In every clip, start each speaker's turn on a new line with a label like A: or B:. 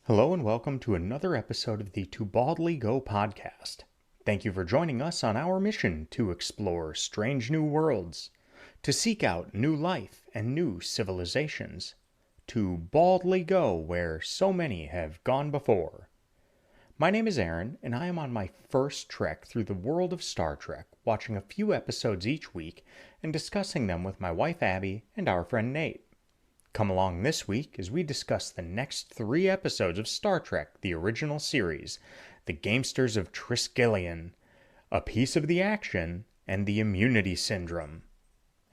A: Hello and welcome to another episode of the To Baldly Go podcast. Thank you for joining us on our mission to explore strange new worlds, to seek out new life and new civilizations, to baldly go where so many have gone before. My name is Aaron, and I am on my first trek through the world of Star Trek, watching a few episodes each week and discussing them with my wife Abbie and our friend Nate. Come along this week as we discuss the next 3 episodes of Star Trek, the original series, the Gamesters of Triskelion, a piece of the action, and the immunity syndrome.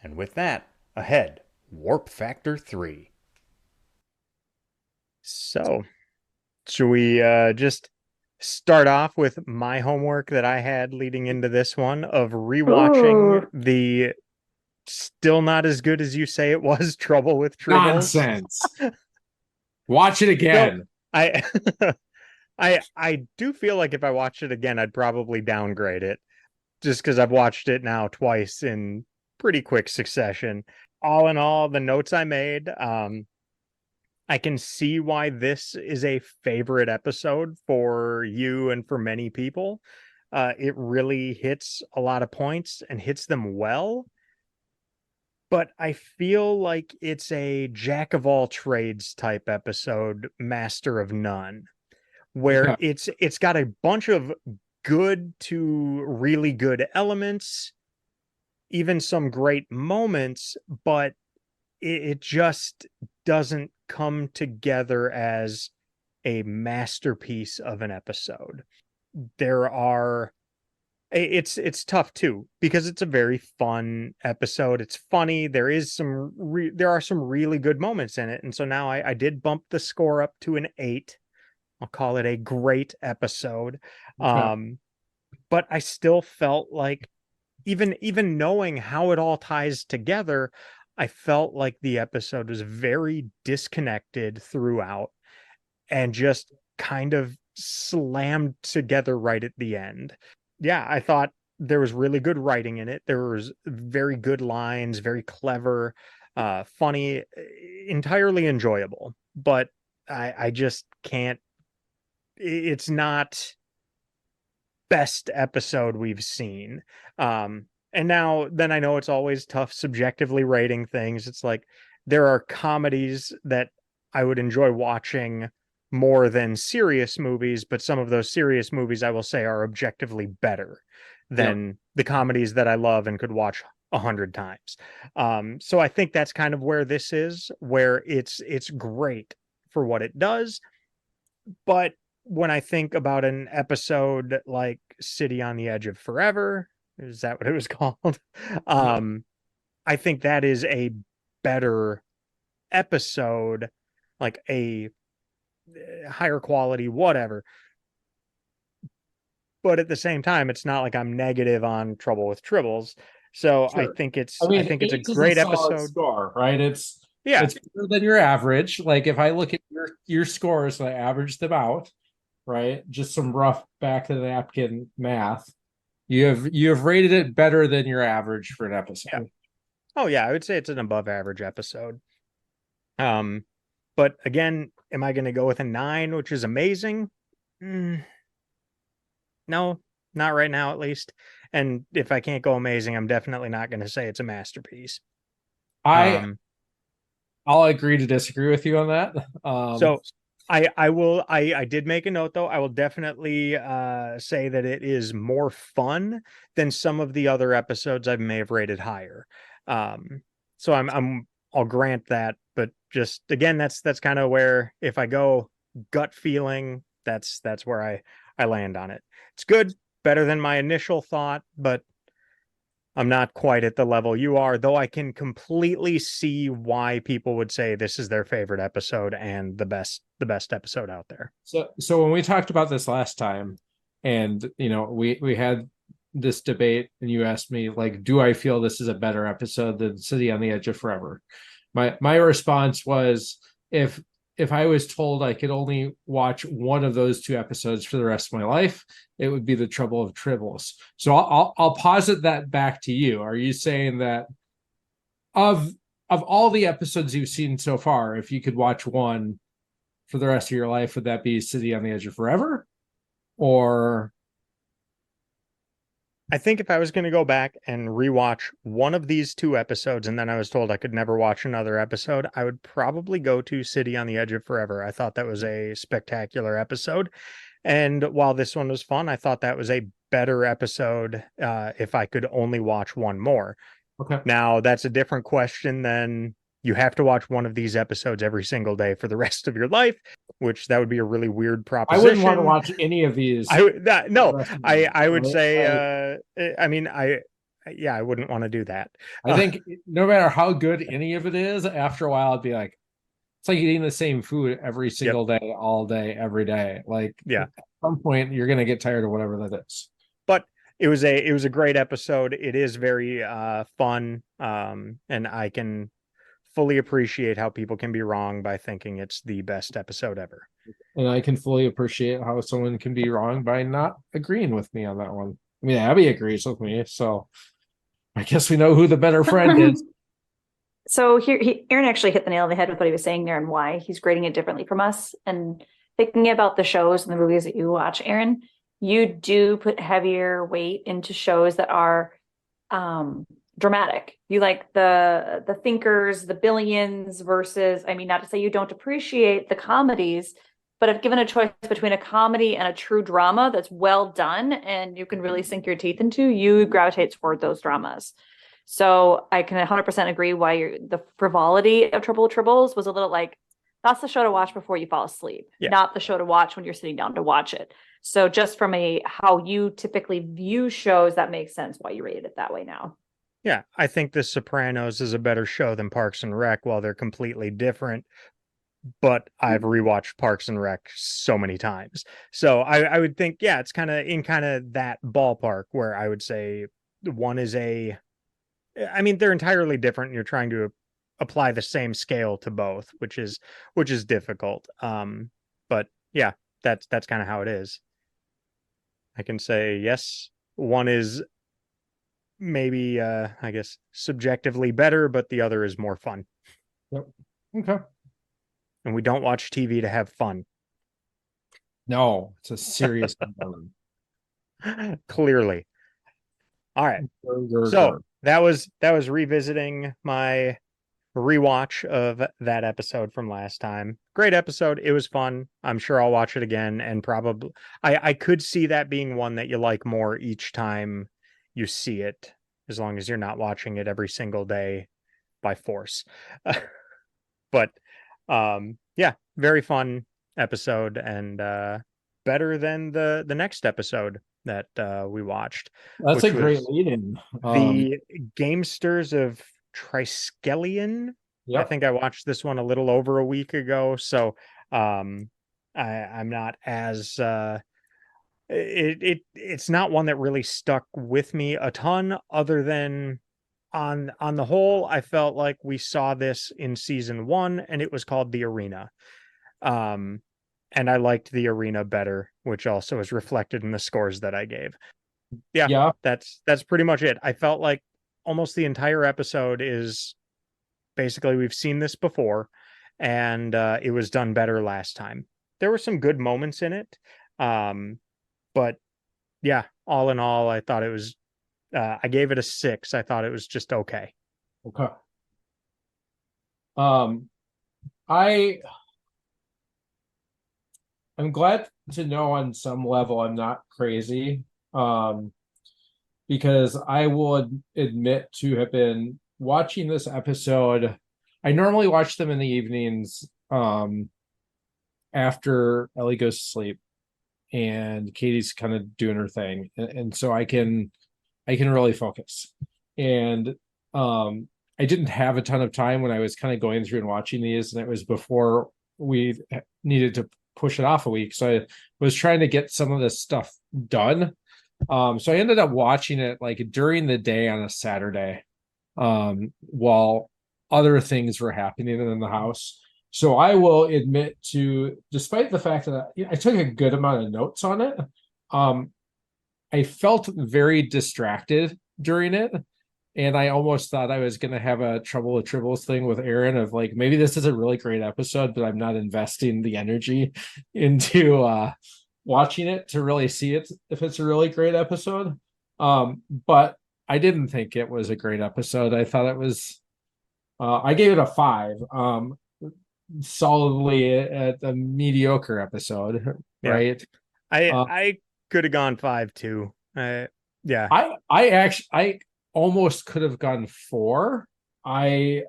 A: And with that, ahead, Warp Factor 3. So, should we just start off with my homework that I had leading into this one of rewatching the still not as good as you say it was Trouble with Tribbles?
B: Nonsense. Watch it again.
A: I I do feel like if I watched it again, I'd probably downgrade it just because I've watched it now twice in pretty quick succession. All in all, the notes I made, I can see why this is a favorite episode for you and for many people. It really hits a lot of points and hits them well. But I feel like it's a jack of all trades type episode, master of none, where it's got a bunch of good to really good elements, even some great moments, but it just doesn't come together as a masterpiece of an episode. It's tough too because it's a very fun episode. It's funny. There are some really good moments in it, and so now I did bump the score up to an 8. I'll call it a great episode. But I still felt like even knowing how it all ties together, I felt like the episode was very disconnected throughout and just kind of slammed together right at the end. Yeah, I thought there was really good writing in it. There was very good lines, very clever, funny, entirely enjoyable. But I just can't. It's not best episode we've seen. And now then I know it's always tough subjectively rating things. It's like there are comedies that I would enjoy watching more than serious movies, but some of those serious movies I will say are objectively better than the comedies that I love and could watch 100 times. So I think that's kind of where this is, where it's great for what it does. But when I think about an episode like City on the Edge of Forever, is that what it was called? I think that is a better episode, like a higher quality, whatever. But at the same time, it's not like I'm negative on Trouble with Tribbles. So
B: Sure.
A: I think it's
B: Eight
A: a
B: is
A: great
B: solid
A: episode.
B: score, right? It's
A: Yeah.
B: better than your average. Like if I look at your scores, I average them out, right? Just some rough back of the napkin math. You have rated it better than your average for an episode.
A: Yeah. Oh yeah, I would say it's an above average episode. But again, am I going to go with a 9, which is amazing? No, not right now, at least. And if I can't go amazing, I'm definitely not going to say it's a masterpiece.
B: I'll agree to disagree with you on that.
A: So I did make a note though. I will definitely say that it is more fun than some of the other episodes I may have rated higher. So I'll grant that, but just again, that's kind of where if I go gut feeling, that's where I land on it. It's good, better than my initial thought, but I'm not quite at the level you are, though I can completely see why people would say this is their favorite episode and the best episode out there.
B: So when we talked about this last time, and we had this debate, and you asked me like, do I feel this is a better episode than City on the Edge of Forever? My response was if I was told I could only watch one of those 2 episodes for the rest of my life, it would be the Trouble of Tribbles. So I'll posit that back to you. Are you saying that of all the episodes you've seen so far, if you could watch one, for the rest of your life, would that be City on the Edge of Forever? Or
A: I think if I was going to go back and rewatch one of these two episodes and then I was told I could never watch another episode, I would probably go to City on the Edge of Forever. I thought that was a spectacular episode. And while this one was fun, I thought that was a better episode if I could only watch one more.
B: okay.
A: Now, that's a different question than you have to watch one of these episodes every single day for the rest of your life, which that would be a really weird
B: I
A: proposition.
B: wouldn't want to watch any of these.
A: I would
B: right?
A: say I wouldn't want to do that.
B: I think no matter how good any of it is, after a while it'd be like, it's like eating the same food every single day, all day, every day. Like,
A: Yeah.
B: at some point you're gonna get tired of whatever that is.
A: But it was a great episode. It is very fun, and I can fully appreciate how people can be wrong by thinking it's the best episode ever.
B: And I can fully appreciate how someone can be wrong by not agreeing with me on that one. I mean, Abbie agrees with me, so I guess we know who the better friend is.
C: So Aaron actually hit the nail on the head with what he was saying there and why he's grading it differently from us. And thinking about the shows and the movies that you watch, Aaron, you do put heavier weight into shows that are dramatic. You like the Thinkers, the Billions versus, I mean, not to say you don't appreciate the comedies, but if given a choice between a comedy and a true drama that's well done and you can really sink your teeth into, you gravitate toward those dramas. So I can 100% agree why the frivolity of Tribbles was a little like, that's the show to watch before you fall asleep, not the show to watch when you're sitting down to watch it. So just from how you typically view shows, that makes sense why you rated it that way now.
A: Yeah, I think The Sopranos is a better show than Parks and Rec while they're completely different. But I've rewatched Parks and Rec so many times. So I would think, yeah, it's kind of that ballpark where I would say one is I mean, they're entirely different. And you're trying to apply the same scale to both, which is difficult. But yeah, that's kind of how it is. I can say, yes, one is maybe, I guess, subjectively better, but the other is more fun.
B: Yep. Okay.
A: And we don't watch TV to have fun.
B: No, it's a serious
A: Clearly. All right. So that was revisiting my rewatch of that episode from last time. Great episode. It was fun. I'm sure I'll watch it again, and probably I could see that being one that you like more each time you see it, as long as you're not watching it every single day by force. But yeah, very fun episode, and better than the next episode that we watched.
B: That's a great lead-in.
A: The Gamesters of Triskelion. Yep. I think I watched this one a little over a week ago, so I'm not as it's not one that really stuck with me a ton, other than on the whole, I felt like we saw this in season 1 and it was called The Arena. And I liked The Arena better, which also is reflected in the scores that I gave. Yeah. That's pretty much it. I felt like almost the entire episode is basically, we've seen this before, and it was done better last time. There were some good moments in it. But yeah, all in all, I thought it was, I gave it a 6. I thought it was just okay.
B: Okay. I'm glad to know on some level I'm not crazy, because I will admit to have been watching this episode. I normally watch them in the evenings after Ellie goes to sleep and Katie's kind of doing her thing, and so I can really focus. And I didn't have a ton of time when I was kind of going through and watching these, and it was before we needed to push it off a week, so I was trying to get some of this stuff done. So I ended up watching it like during the day on a Saturday, while other things were happening in the house. So I will admit to, despite the fact that I took a good amount of notes on it, I felt very distracted during it. And I almost thought I was going to have a trouble with Tribbles thing with Aaron of like, maybe this is a really great episode, but I'm not investing the energy into watching it to really see it if it's a really great episode. But I didn't think it was a great episode. I thought it was, I gave it a 5, solidly a mediocre episode, right?
A: I could have gone 5 too. Yeah.
B: I almost could have gone 4. I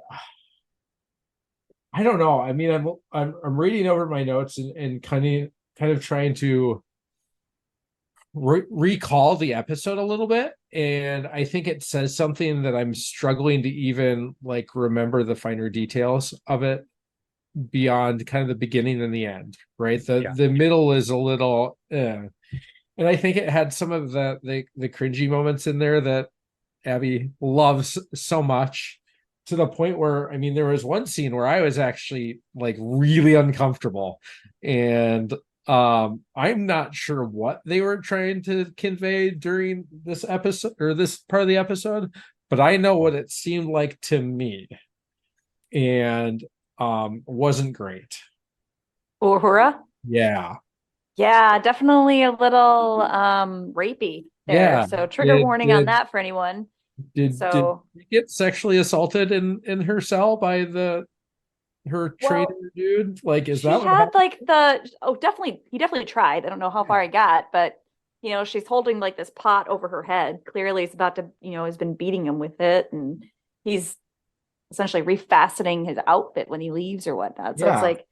B: don't know. I mean, I'm reading over my notes and kind of trying to recall the episode a little bit, and I think it says something that I'm struggling to even like remember the finer details of it beyond kind of the beginning and the end, right? The middle is a little and I think it had some of the cringy moments in there that Abbie loves so much, to the point where, I mean, there was one scene where I was actually like really uncomfortable, and I'm not sure what they were trying to convey during this episode or this part of the episode, but I know what it seemed like to me, and wasn't great.
C: Uhura?
B: Yeah.
C: Yeah, definitely a little rapey there.
B: Yeah.
C: So trigger warning on that for anyone.
B: Did she get sexually assaulted in her cell by her trainer dude? Like, is that what
C: had
B: happened?
C: definitely, he definitely tried. I don't know how far he got, but she's holding like this pot over her head. Clearly he's about to, has been beating him with it, and he's essentially refastening his outfit when he leaves or whatnot. So it's like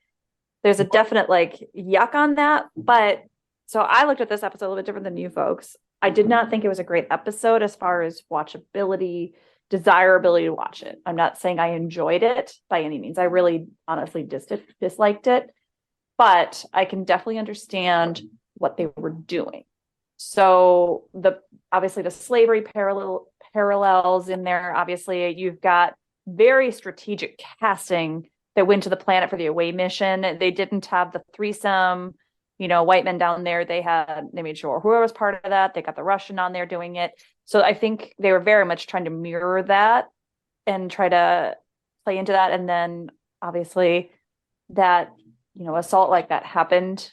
C: there's a definite like yuck on that. But so I looked at this episode a little bit different than you folks. I did not think it was a great episode as far as watchability, desirability to watch it. I'm not saying I enjoyed it by any means. I really honestly disliked it, but I can definitely understand what they were doing. So obviously the slavery parallels in there. Obviously you've got very strategic casting that went to the planet for the away mission. They didn't have the threesome, white men down there. They made sure whoever was part of that, they got the Russian on there doing it. So I think they were very much trying to mirror that and try to play into that. And then obviously that, assault like that happened,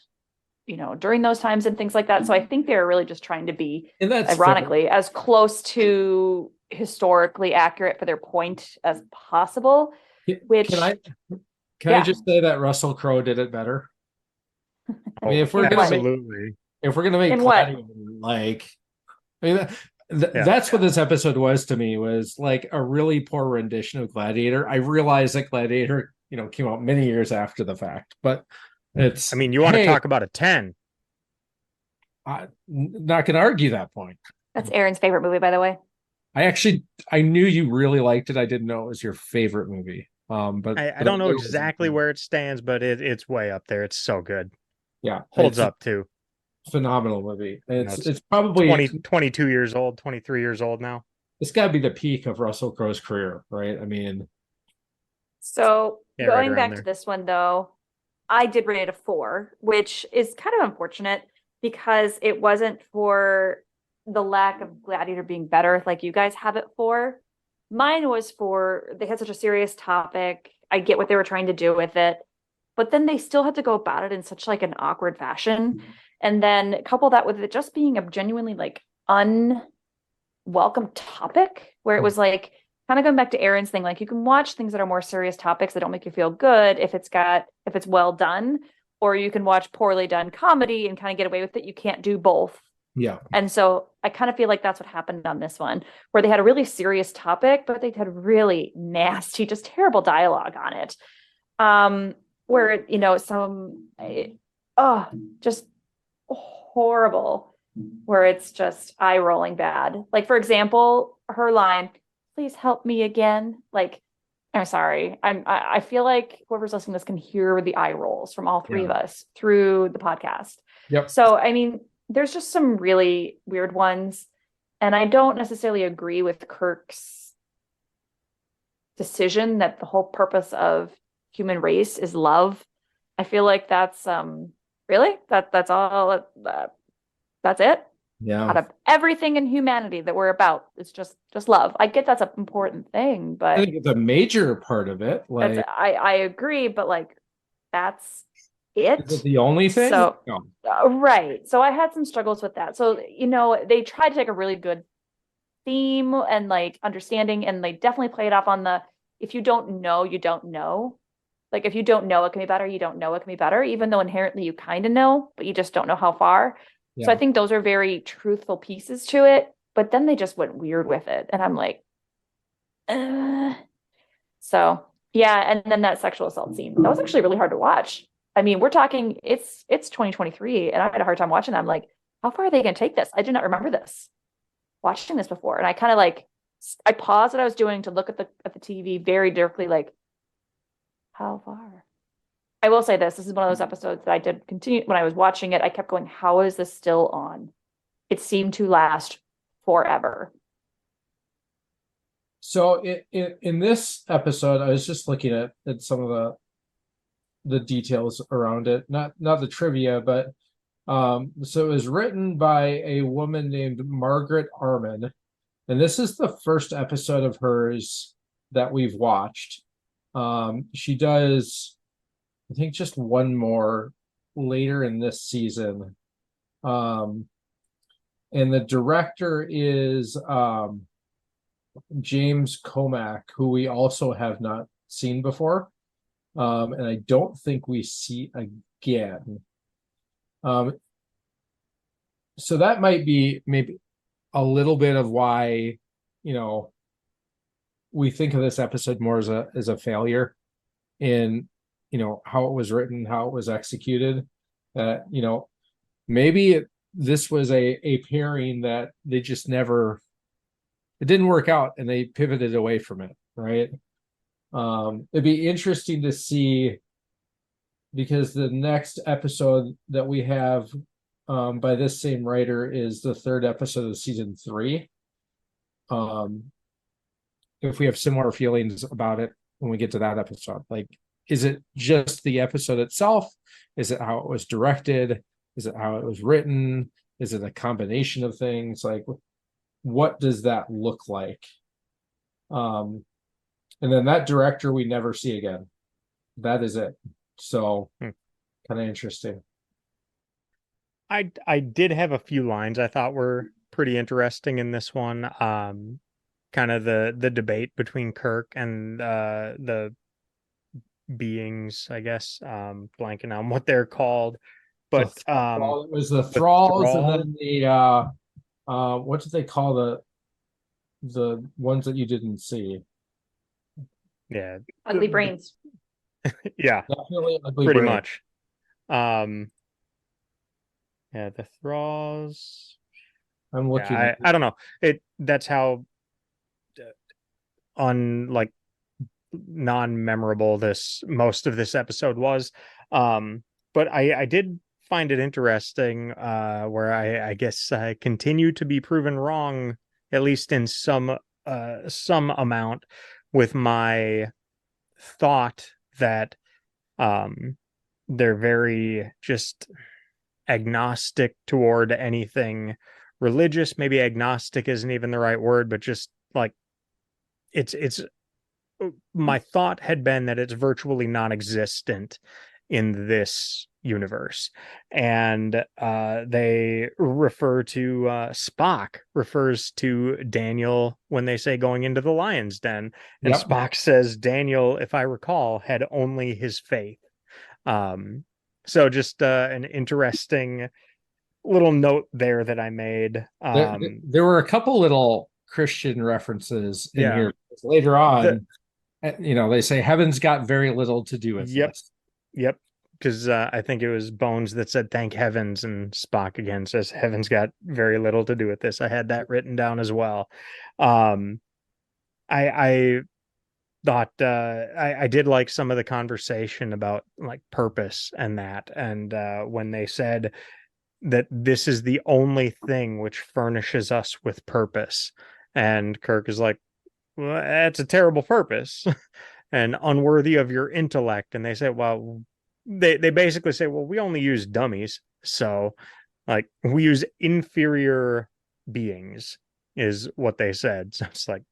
C: during those times and things like that. So I think they were really just trying to be, ironically, as close to historically accurate for their point as possible. Which
B: can I just say that Russell Crowe did it better? I mean, if we're gonna make Gladiator, like, I mean, that's what this episode was to me, was like a really poor rendition of Gladiator. I realized that Gladiator, came out many years after the fact, but it's.
A: I mean, you want to talk about a 10?
B: I'm not going to argue that point.
C: That's Aaron's favorite movie, by the way.
B: I knew you really liked it. I didn't know it was your favorite movie. But
A: I don't know exactly where it stands, but it's way up there. It's so good.
B: Yeah,
A: holds up too.
B: Phenomenal movie. It's probably
A: 22 years old, 23 years old now.
B: It's got to be the peak of Russell Crowe's career, right? I mean,
C: so going back to this one though, I did rate it a 4, which is kind of unfortunate because it wasn't for the lack of Gladiator being better like you guys have it for. Mine was for, they had such a serious topic. I get what they were trying to do with it, but then they still had to go about it in such like an awkward fashion. And then couple that with it just being a genuinely like unwelcome topic, where it was like kind of going back to Aaron's thing, like you can watch things that are more serious topics that don't make you feel good if it's well done, or you can watch poorly done comedy and kind of get away with it. You can't do both.
B: Yeah. And
C: so I kind of feel like that's what happened on this one, where they had a really serious topic, but they had really nasty, just terrible dialogue on it. Where, just horrible, where it's just eye rolling bad. Like, for example, her line, "Please help me again." Like, I'm sorry. I feel like whoever's listening to this can hear the eye rolls from all three of us through the podcast.
B: Yep.
C: So, I mean, there's just some really weird ones. And I don't necessarily agree with Kirk's decision that the whole purpose of human race is love. I feel like that's really that's all. That's it.
B: Yeah.
C: out of everything in humanity that we're about. It's just love. I get that's an important thing,
B: I
C: but
B: think it's a major part of it.
C: that's
B: Like,
C: I agree, but like that's
B: is it
C: it.
B: the only thing?
C: So
B: No.
C: right. So I had some struggles with that. So, they tried to take a really good theme and like understanding, and they definitely played off on the if you don't know, you don't know. Like if you don't know it can be better, you don't know it can be better, even though inherently you kind of know, but you just don't know how far. So I
B: Yeah.
C: think those are very truthful pieces to it. But then they just went weird with it. And I'm like, uh. So yeah, and then that sexual assault scene. That was actually really hard to watch. I mean, we're talking it's 2023, and I had a hard time watching that. I'm like, how far are they gonna take this? I did not remember this watching this before. And I kind of like I paused what I was doing to look at the TV very directly, like, how far? I will say this is one of those episodes that I did continue when I was watching it. I kept going, how is this still on? It seemed to last forever.
B: So in this episode, I was just looking at some of the details around it, not the trivia, but so it was written by a woman named Margaret Arman, and this is the first episode of hers that we've watched. She does, I think, just one more later in this season. And the director is James Comack, who we also have not seen before. And I don't think we see again. So that might be maybe a little bit of why, we think of this episode more as a failure in, how it was written, how it was executed. Maybe this was a pairing that they just never, it didn't work out and they pivoted away from it, right? It'd be interesting to see, because the next episode that we have by this same writer is the third episode of season 3. If we have similar feelings about it when we get to that episode, like, is it just the episode itself? Is it how it was directed? Is it how it was written? Is it a combination of things? Like, what does that look like? And then that director we never see again. That is it. So kind of interesting.
A: I did have a few lines I thought were pretty interesting in this one. Kind of the debate between Kirk and the beings, I guess. Blanking on what they're called. But
B: it was the thralls, and then the what did they call the ones that you didn't see?
A: Yeah.
C: Ugly brains.
A: Yeah.
B: Definitely ugly
A: pretty
B: brain.
A: much. Yeah, the thralls.
B: I'm looking
A: Yeah, I don't know. That's how like non-memorable most of this episode was. But I did find it interesting where I guess I continue to be proven wrong, at least in some amount, with my thought that they're very just agnostic toward anything religious. Maybe agnostic isn't even the right word, but just like it's my thought had been that it's virtually non-existent in this universe. And they refer to Spock refers to Daniel when they say going into the lion's den, and
B: Yep.
A: Spock says Daniel, if I recall, had only his faith. So just an interesting little note there that I made.
B: There were a couple little Christian references in here later on. They say heaven's got very little to do with this.
A: Yep. Because I think it was Bones that said thank heavens, and Spock again says heaven's got very little to do with this. I had that written down as well. I thought I did like some of the conversation about like purpose and that, and when they said that this is the only thing which furnishes us with purpose, and Kirk is like, well, that's a terrible purpose and unworthy of your intellect. And they say, well, they basically say, well, we only use dummies, so Like, we use inferior beings, is what they said. So it's like,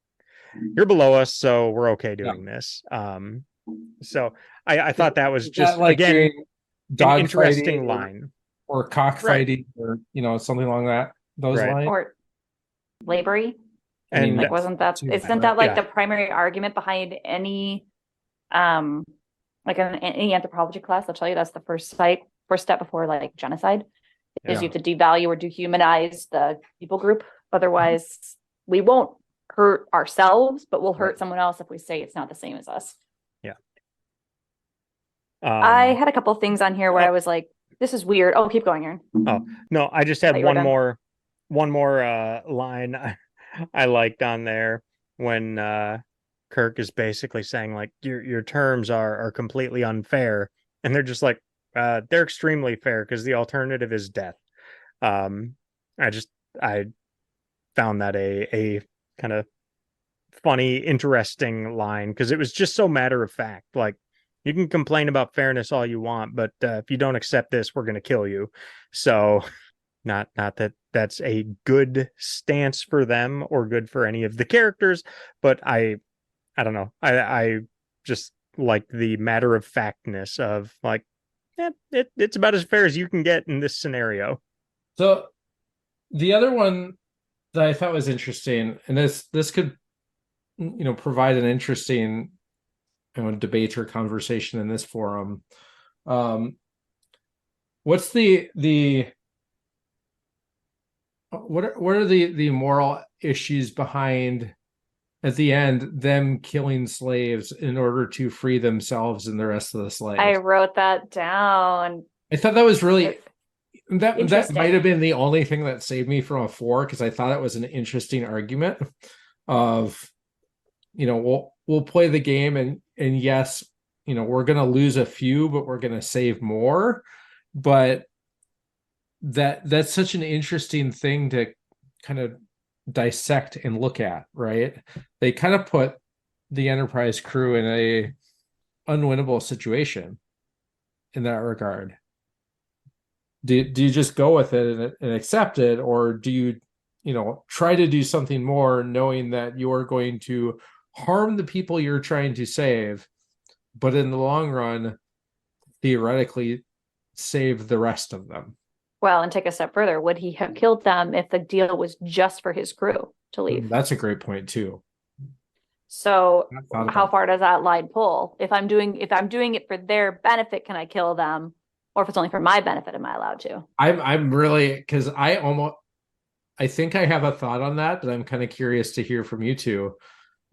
A: you're below us, so we're okay doing this. So I thought that was
B: Is that
A: just,
B: like
A: again,
B: doing
A: an
B: dog
A: interesting
B: fighting
A: line.
B: or cockfighting or something along those
A: Right.
B: lines?
C: Or slavery.
B: I mean,
A: And
C: Like, wasn't that,
B: too,
C: isn't
B: but
C: that like
A: yeah.
C: the primary argument behind any, like any anthropology class? They'll tell you that's the first step before like genocide is you
B: Yeah.
C: have to devalue or dehumanize the people group. Otherwise, we won't hurt ourselves, but we'll hurt
B: Right.
C: someone else if we say it's not the same as us.
A: Yeah.
C: I had a couple of things on here where
A: oh.
C: I was like, this is weird. Oh, keep going, Aaron.
A: Oh, no, I just had
C: Thought you were
A: one more line I liked on there when Kirk is basically saying like your terms are completely unfair, and they're just like they're extremely fair because the alternative is death. Um I found that a kind of funny, interesting line because it was just so matter of fact. Like, you can complain about fairness all you want, but if you don't accept this, we're going to kill you. So, not that that's a good stance for them or good for any of the characters, but I don't know. I just like the matter of factness of like, it's about as fair as you can get in this scenario.
B: So the other one that I thought was interesting, and this could provide an interesting debate or conversation in this forum. What's what are the moral issues behind at the end them killing slaves in order to free themselves and the rest of the slaves?
C: I wrote that down.
B: I thought that was really that might have
C: Interesting.
B: been the only thing that saved me from a 4 because I thought it was an interesting argument of we'll play the game and yes, we're going to lose a few but we're going to save more. But that's such an interesting thing to kind of dissect and look at, right? They kind of put the Enterprise crew in a unwinnable situation in that regard. Do you just go with it and accept it, or do you try to do something more knowing that you're going to harm the people you're trying to save, but in the long run theoretically save the rest of them?
C: Well, and take a step further, would he have killed them if the deal was just for his crew to leave?
B: That's a great point too.
C: So how far does that line pull? If I'm doing it for their benefit, can I kill them? Or if it's only for my benefit, am I allowed to?
B: I'm really, because I think I have a thought on that, but I'm kind of curious to hear from you two.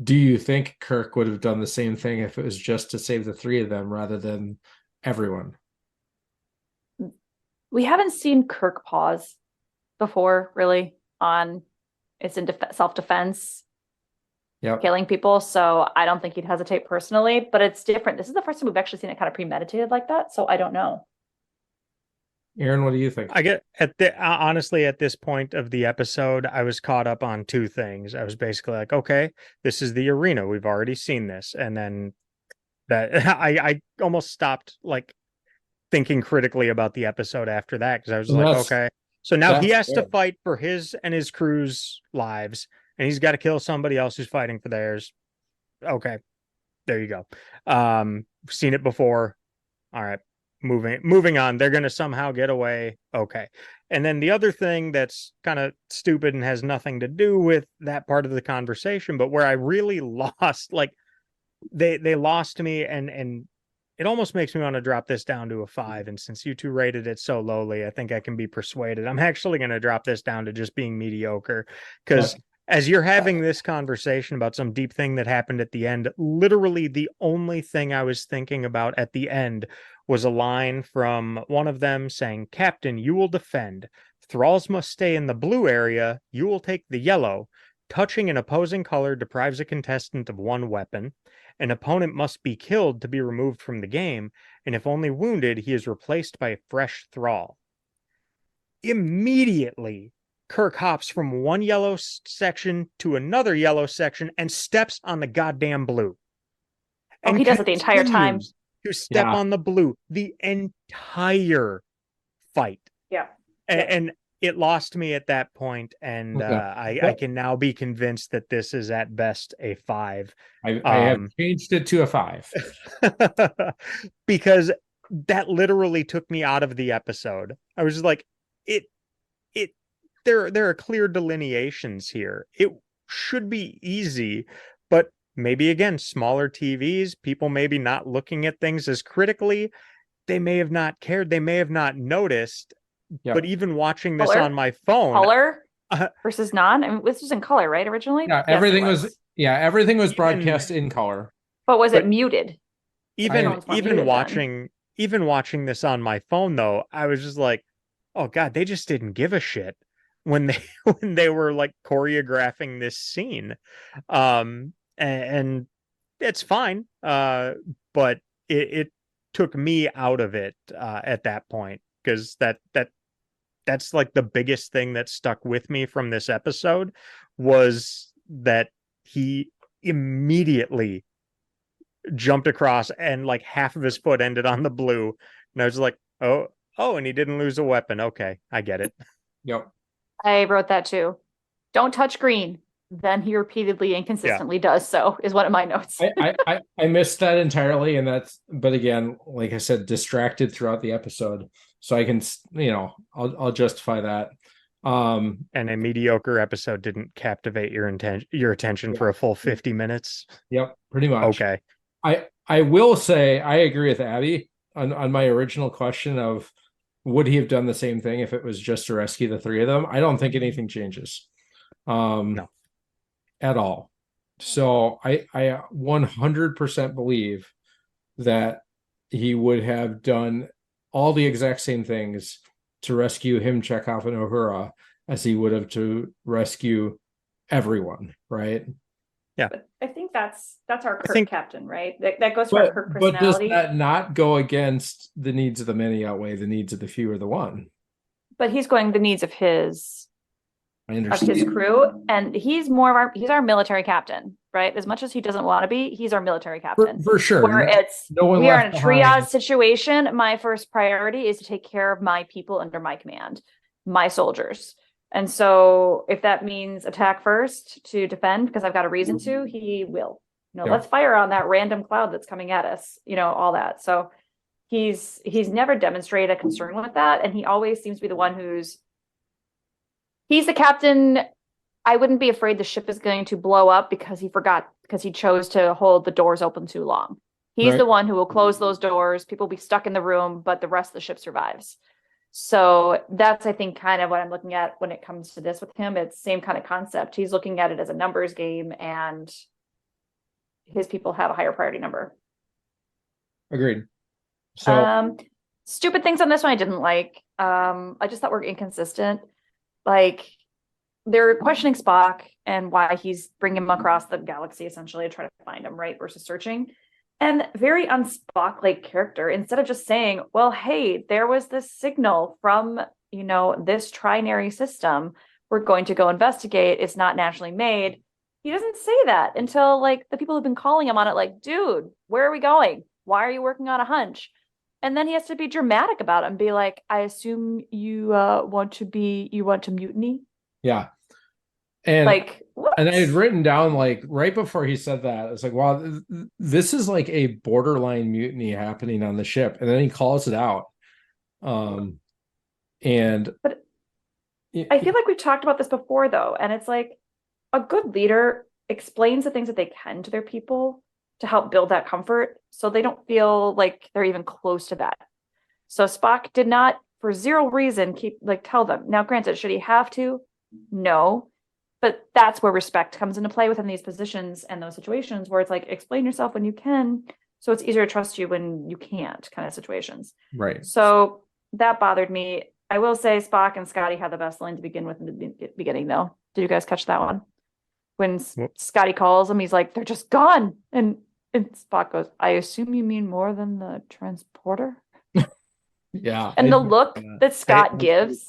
B: Do you think Kirk would have done the same thing if it was just to save the 3 of them rather than everyone?
C: We haven't seen Kirk pause before, really, on it's in self-defense, killing people. So I don't think he'd hesitate personally, but it's different. This is the first time we've actually seen it kind of premeditated like that. So I don't know.
B: Aaron, what do you think?
A: I get honestly, at this point of the episode, I was caught up on 2 things. I was basically like, okay, this is the arena. We've already seen this. And then that I almost stopped like thinking critically about the episode after that, because I was like, okay, so now he has to fight for his and his crew's lives, and he's got to kill somebody else who's fighting for theirs. Okay, there you go. Seen it before. All right, moving on. They're gonna somehow get away. Okay. And then the other thing that's kind of stupid and has nothing to do with that part of the conversation, but where I really lost, like, they lost me, and it almost makes me want to drop this down to a 5. And since you two rated it so lowly, I think I can be persuaded. I'm actually going to drop this down to just being mediocre, because as you're having this conversation about some deep thing that happened at the end, literally the only thing I was thinking about at the end was a line from one of them saying, "Captain, you will defend. Thralls must stay in the blue area. You will take the yellow. Touching an opposing color deprives a contestant of 1 weapon. An opponent must be killed to be removed from the game, and if only wounded, he is replaced by a fresh thrall." Immediately, Kirk hops from one yellow section to another yellow section and steps on the goddamn blue.
C: And he does it the entire time.
A: To step on the blue the entire fight.
C: Yeah.
A: and it lost me at that point, and
B: Okay.
A: I can now be convinced that this is at best a 5.
B: I have changed it to a 5.
A: Because that literally took me out of the episode. I was just like, it there are clear delineations here. It should be easy, but maybe again, smaller TVs, people maybe not looking at things as critically. They may have not cared, they may have not noticed.
B: Yep.
A: But even watching this
C: Color?
A: on my phone,
C: Color versus non. I mean, this was in color, right? Originally,
B: Yeah,
C: Yes,
B: everything
C: it
B: was everything was
A: Even-
B: broadcast in color.
C: But was
A: but-
C: it muted?
A: even
C: Phones weren't
A: even
C: muted
A: watching this on my phone though, I was just like, oh god, they just didn't give a shit when they when they were like choreographing this scene. And it's fine, but it took me out of it at that point, because that's like the biggest thing that stuck with me from this episode, was that he immediately jumped across and like half of his foot ended on the blue, and I was like, oh, and he didn't lose a weapon. Okay, I get it.
B: Yep.
C: I wrote that too. Don't touch green. Then he repeatedly and consistently does so, is one of my notes.
B: I missed that entirely, and but again, like I said, distracted throughout the episode, so I can, I'll justify that.
A: And a mediocre episode didn't captivate your attention for a full 50 minutes.
B: Yep, pretty much.
A: Okay.
B: I will say I agree with Abbie on my original question of would he have done the same thing if it was just to rescue the 3 of them? I don't think anything changes.
A: No.
B: At all. So I 100% believe that he would have done all the exact same things to rescue him, Chekhov, and Uhura as he would have to rescue everyone, right?
A: Yeah.
C: But I think that's our Kirk captain, right? That goes for our Kirk
B: But does
C: personality.
B: that not go against the needs of the many outweigh the needs of the few or the one?
C: But he's going the needs of his
B: I understand.
C: crew, and he's our military captain, right? As much as he doesn't want to be, he's our military captain.
B: For sure.
C: Where we are in a triage
B: behind.
C: situation. My first priority is to take care of my people under my command, my soldiers. And so if that means attack first to defend because I've got a reason to, he will. Let's fire on that random cloud that's coming at us, all that. So he's never demonstrated a concern with that, and he always seems to be the one he's the captain. I wouldn't be afraid the ship is going to blow up because he chose to hold the doors open too long. He's the one who will close those doors. People will be stuck in the room, but the rest of the ship survives. So that's, I think, kind of what I'm looking at when it comes to this with him. It's the same kind of concept. He's looking at it as a numbers game, and his people have a higher priority number.
B: Agreed. So
C: stupid things on this one I didn't like. I just thought were inconsistent. Like, they're questioning Spock and why he's bringing him across the galaxy essentially to try to find him, right, versus searching. And very un-Spock-like character, instead of just saying, well, hey, there was this signal from, this trinary system. We're going to go investigate. It's not naturally made. He doesn't say that until like the people who've been calling him on it, like, dude, where are we going? Why are you working on a hunch? And then he has to be dramatic about it and be like, I assume you want to mutiny.
B: Yeah. And
C: like, what?
B: And I had written down, like, right before he said that, it's like, wow, this is like a borderline mutiny happening on the ship. And then he calls it out. But
C: I feel like we've talked about this before, though. And it's like, a good leader explains the things that they can to their people to help build that comfort, so they don't feel like they're even close to that. So Spock did not, for zero reason, tell them. Now, granted, should he have to? No. But that's where respect comes into play within these positions and those situations where it's like, explain yourself when you can, so it's easier to trust you when you can't, kind of situations.
B: Right.
C: So that bothered me. I will say Spock and Scotty had the best line to begin with in the beginning, though. Did you guys catch that one? When Scotty calls him, he's like, they're just gone. And Spock goes, I assume you mean more than the transporter?
B: Yeah.
C: And the look that Scott gives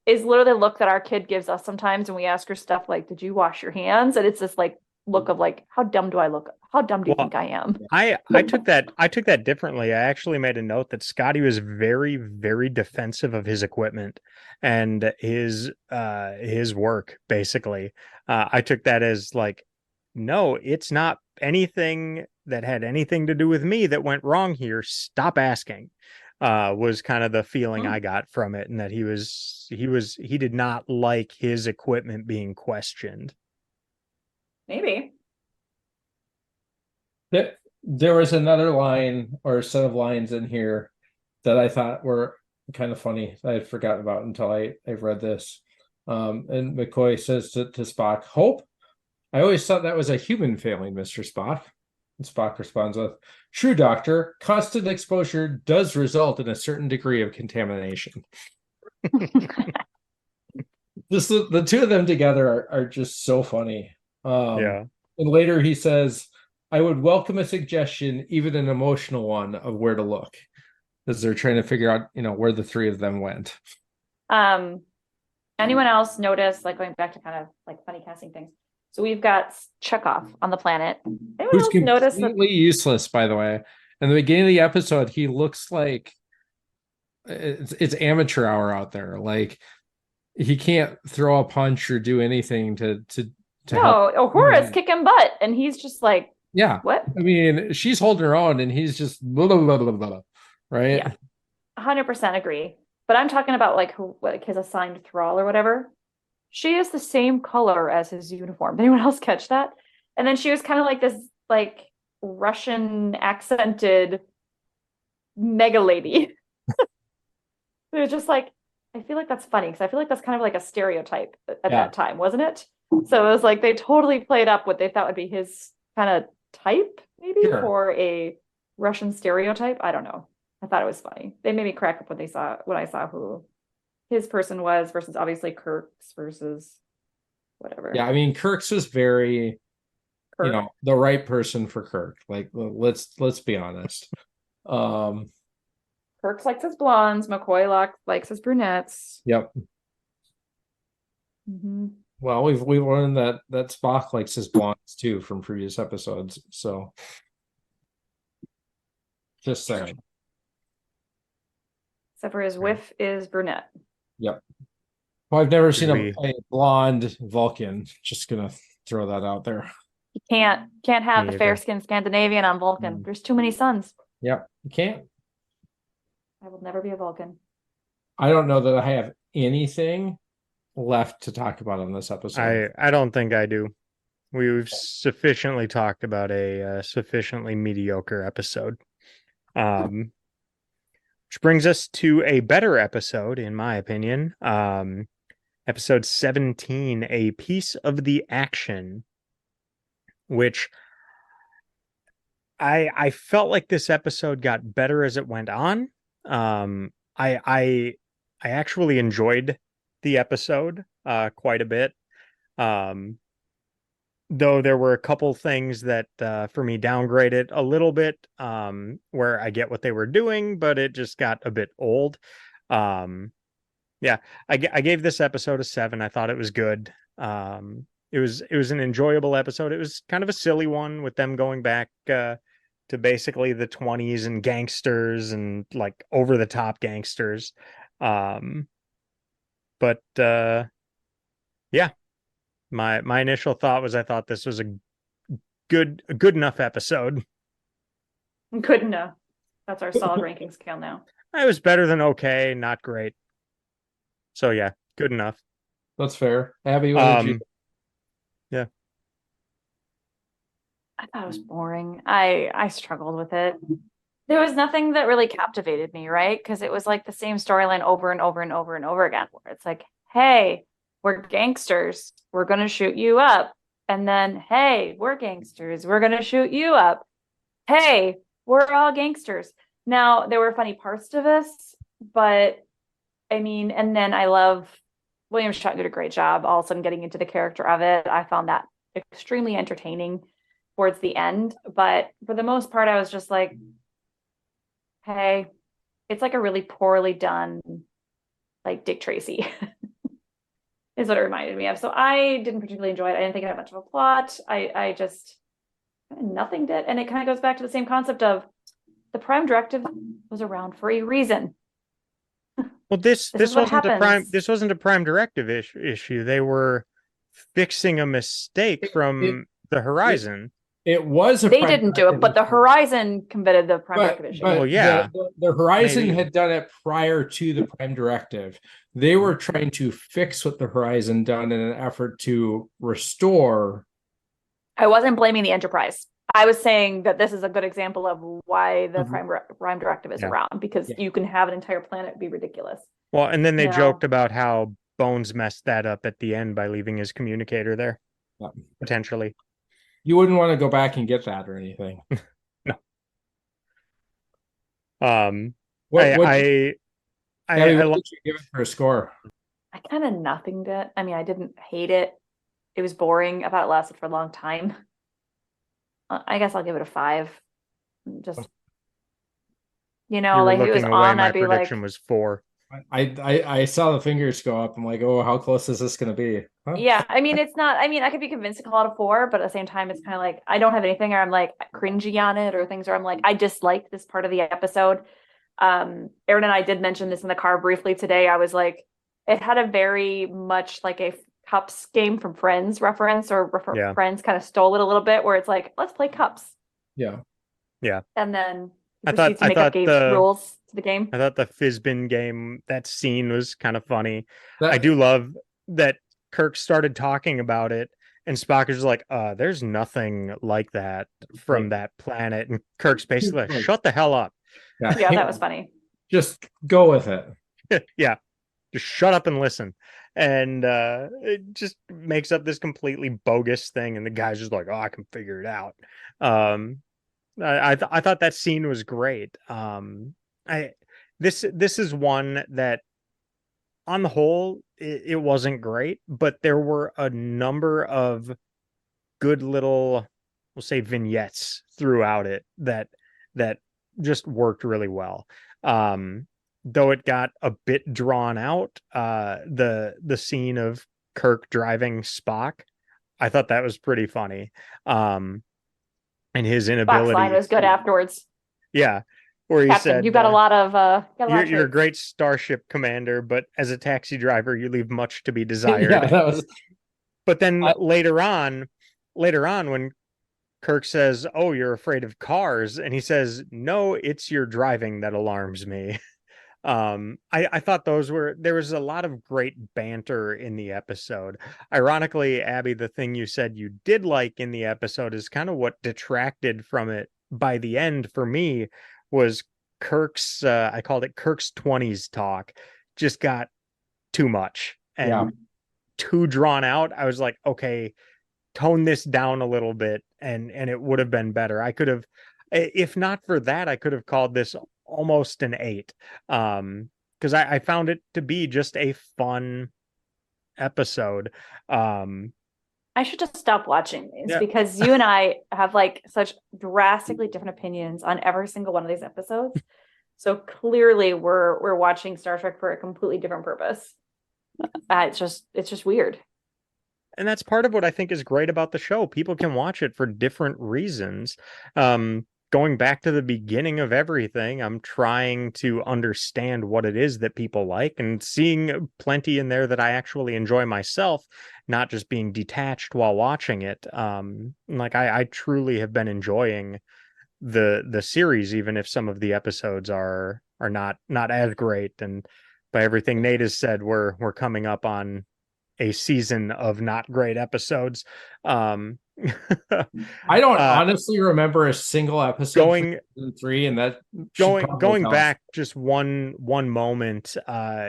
C: is literally the look that our kid gives us sometimes when we ask her stuff like, did you wash your hands? And it's just like look of like, how dumb do I look? How dumb do you
A: Well,
C: think I am?
A: I took that differently. I actually made a note that Scotty was very, very defensive of his equipment and his work, basically. I took that as like, no, it's not anything that had anything to do with me that went wrong here. Stop asking. Was kind of the feeling I got from it, and that he did not like his equipment being questioned.
C: Maybe.
B: There was another line or a set of lines in here that I thought were kind of funny that I had forgotten about until I've read this. And McCoy says to Spock, "Hope? I always thought that was a human failing, Mr. Spock." And Spock responds with, "True, Doctor. Constant exposure does result in a certain degree of contamination." Just the two of them together are just so funny.
A: Yeah.
B: And later he says, "I would welcome a suggestion, even an emotional one, of where to look," as they're trying to figure out, where the three of them went.
C: Anyone else notice, like going back to kind of like funny casting things? So we've got Chekhov on the planet. Anyone
B: Who's
C: else notice that?
B: completely useless, by the way. In the beginning of the episode, he looks like it's amateur hour out there. Like he can't throw a punch or do anything to help.
C: No, Uhura's kicking butt, and he's just like,
B: Yeah.
C: what?
B: I mean, she's holding her own, and he's just blah, blah, blah, blah, blah, right?
C: Yeah, 100% agree. But I'm talking about like his assigned thrall or whatever. She is the same color as his uniform. Did anyone else catch that? And then she was kind of like this like Russian accented mega lady. It was just like, I feel like that's funny because I feel like that's kind of like a stereotype at that time, wasn't it? So it was like they totally played up what they thought would be his kind of type, maybe for a Russian stereotype. I don't know. I thought it was funny. They made me crack up when I saw who his person was versus obviously Kirk's versus whatever.
B: Yeah, I mean, Kirk's was very,
C: Kirk.
B: the right person for Kirk. Like, let's be honest.
C: Kirk likes his blondes. McCoy likes his brunettes.
B: Yep.
C: Mm-hmm.
B: Well, we've learned that Spock likes his blondes too from previous episodes. So, just saying.
C: Except for his whiff is brunette.
B: Yep. Well, I've never seen a blonde Vulcan. Just gonna throw that out there.
C: You can't have the fair-skinned Scandinavian on Vulcan. There's too many suns.
B: Yep, you can't.
C: I will never be a Vulcan.
B: I don't know that I have anything left to talk about on this episode.
A: I don't think I do. We've sufficiently talked about a sufficiently mediocre episode. Which brings us to a better episode, in my opinion. Episode 17, A Piece of the Action, which I felt like this episode got better as it went on. I actually enjoyed the episode quite a bit. Though there were a couple things that for me downgraded a little bit, where I get what they were doing, but it just got a bit old. Yeah, I gave this episode a 7. I thought it was good. It was an enjoyable episode. It was kind of a silly one with them going back to basically the 20s and gangsters and like over the top gangsters. But yeah, my initial thought was I thought this was a good enough episode.
C: Good enough. That's our solid ranking scale now.
A: It was better than okay, not great. So yeah, good enough.
B: That's fair. Abbie, what did you?
A: Yeah.
C: I thought it was boring. I struggled with it. There was nothing that really captivated me, right? Because it was like the same storyline over and over and over and over again, where it's like, hey, we're gangsters. We're going to shoot you up. And then, hey, we're gangsters. We're going to shoot you up. Hey, we're all gangsters. Now, there were funny parts to this, but I mean, and then I love William Shatner did a great job all of a sudden getting into the character of it. I found that extremely entertaining towards the end. But for the most part, I was just like, hey, it's like a really poorly done, like Dick Tracy. is what it reminded me of. So I didn't particularly enjoy it. I didn't think it had much of a plot. I just nothing did. And it kind of goes back to the same concept of the Prime Directive was around for a reason.
A: Well,
C: This is what happens.
A: this wasn't a Prime Directive issue. They were fixing a mistake from the Horizon.
B: It was a
C: They
B: Prime
C: didn't do it, but the
B: Directive
C: Horizon committed the Prime
B: But,
C: Directive issue.
B: but
A: Well, yeah,
B: the Horizon
A: maybe.
B: had done it prior to the Prime Directive. They were trying to fix what the Horizon done in an effort to restore.
C: I wasn't blaming the Enterprise. I was saying that this is a good example of why the
B: Mhm.
C: Prime Directive is
A: Yeah.
C: around, because
B: Yeah.
C: you can have an entire planet be ridiculous.
A: Well, and then they
C: You know?
A: joked about how Bones messed that up at the end by leaving his communicator there,
B: Yeah.
A: potentially.
B: You wouldn't want to go back and get that or anything.
A: No.
B: What
A: I
B: Abbie, what
A: lo-
B: did you give it for a score?
C: I kind of nothinged it. I mean, I didn't hate it. It was boring. I thought it lasted for a long time. I guess I'll give it a 5. Just,
A: you
C: like
A: were
C: if it was
A: looking away.
C: on,
A: My
C: I'd be like,
A: prediction was 4.
B: I saw the fingers go up. I'm like, oh, how close is this going to be? Huh?
C: yeah. I mean, it's not. I mean, I could be convinced to call it a 4, but at the same time, it's kind of like I don't have anything, or I'm like cringy on it, or things where I'm like I disliked this part of the episode. Aaron and I did mention this in the car briefly today. I was like, it had a very much like a Cups game from Friends reference, or
A: Yeah.
C: Friends kind of stole it a little bit, where it's like, let's play Cups.
B: Yeah.
A: Yeah.
C: And then
A: I
C: proceeds to make up game rules to the game.
A: I thought the Fizbin game, that scene was kind of funny.
B: That-
A: I do love that Kirk started talking about it and Spock is like, there's nothing like that from that planet. And Kirk's basically like, shut the hell up.
C: Yeah, that was funny.
B: Just go with it.
A: Yeah. Just shut up and listen. And it just makes up this completely bogus thing. And the guy's just like, oh, I can figure it out. I thought that scene was great. This is one that on the whole it wasn't great, but there were a number of good little, we'll say, vignettes throughout it that just worked really well. Though it got a bit drawn out, the scene of Kirk driving Spock, I thought that was pretty funny. And his inability.
C: Spock's line was good afterwards.
A: Yeah, where he
C: Captain,
A: said,
C: "You got a lot of
A: you're a great starship commander, but as a taxi driver, you leave much to be desired."
B: Yeah, that was.
A: But then later on, when Kirk says, "Oh, you're afraid of cars," and he says, "No, it's your driving that alarms me." I thought there was a lot of great banter in the episode. Ironically, Abbie, the thing you said you did like in the episode is kind of what detracted from it by the end for me was Kirk's, I called it Kirk's 20s talk, just got too much and too drawn out. I was like, okay, tone this down a little bit and it would have been better. I could have, if not for that, I could have called this almost an 8, because I found it to be just a fun episode.
C: I should just stop watching these because you and I have like such drastically different opinions on every single one of these episodes. So clearly we're watching Star Trek for a completely different purpose. It's just weird.
A: And that's part of what I think is great about the show. People can watch it for different reasons. Going back to the beginning of everything, I'm trying to understand what it is that people like and seeing plenty in there that I actually enjoy myself, not just being detached while watching it. Like I truly have been enjoying the series, even if some of the episodes are not as great. And by everything Nate has said, we're coming up on a season of not great episodes.
B: I don't honestly remember a single episode
A: going
B: from 3, and that
A: going back just one moment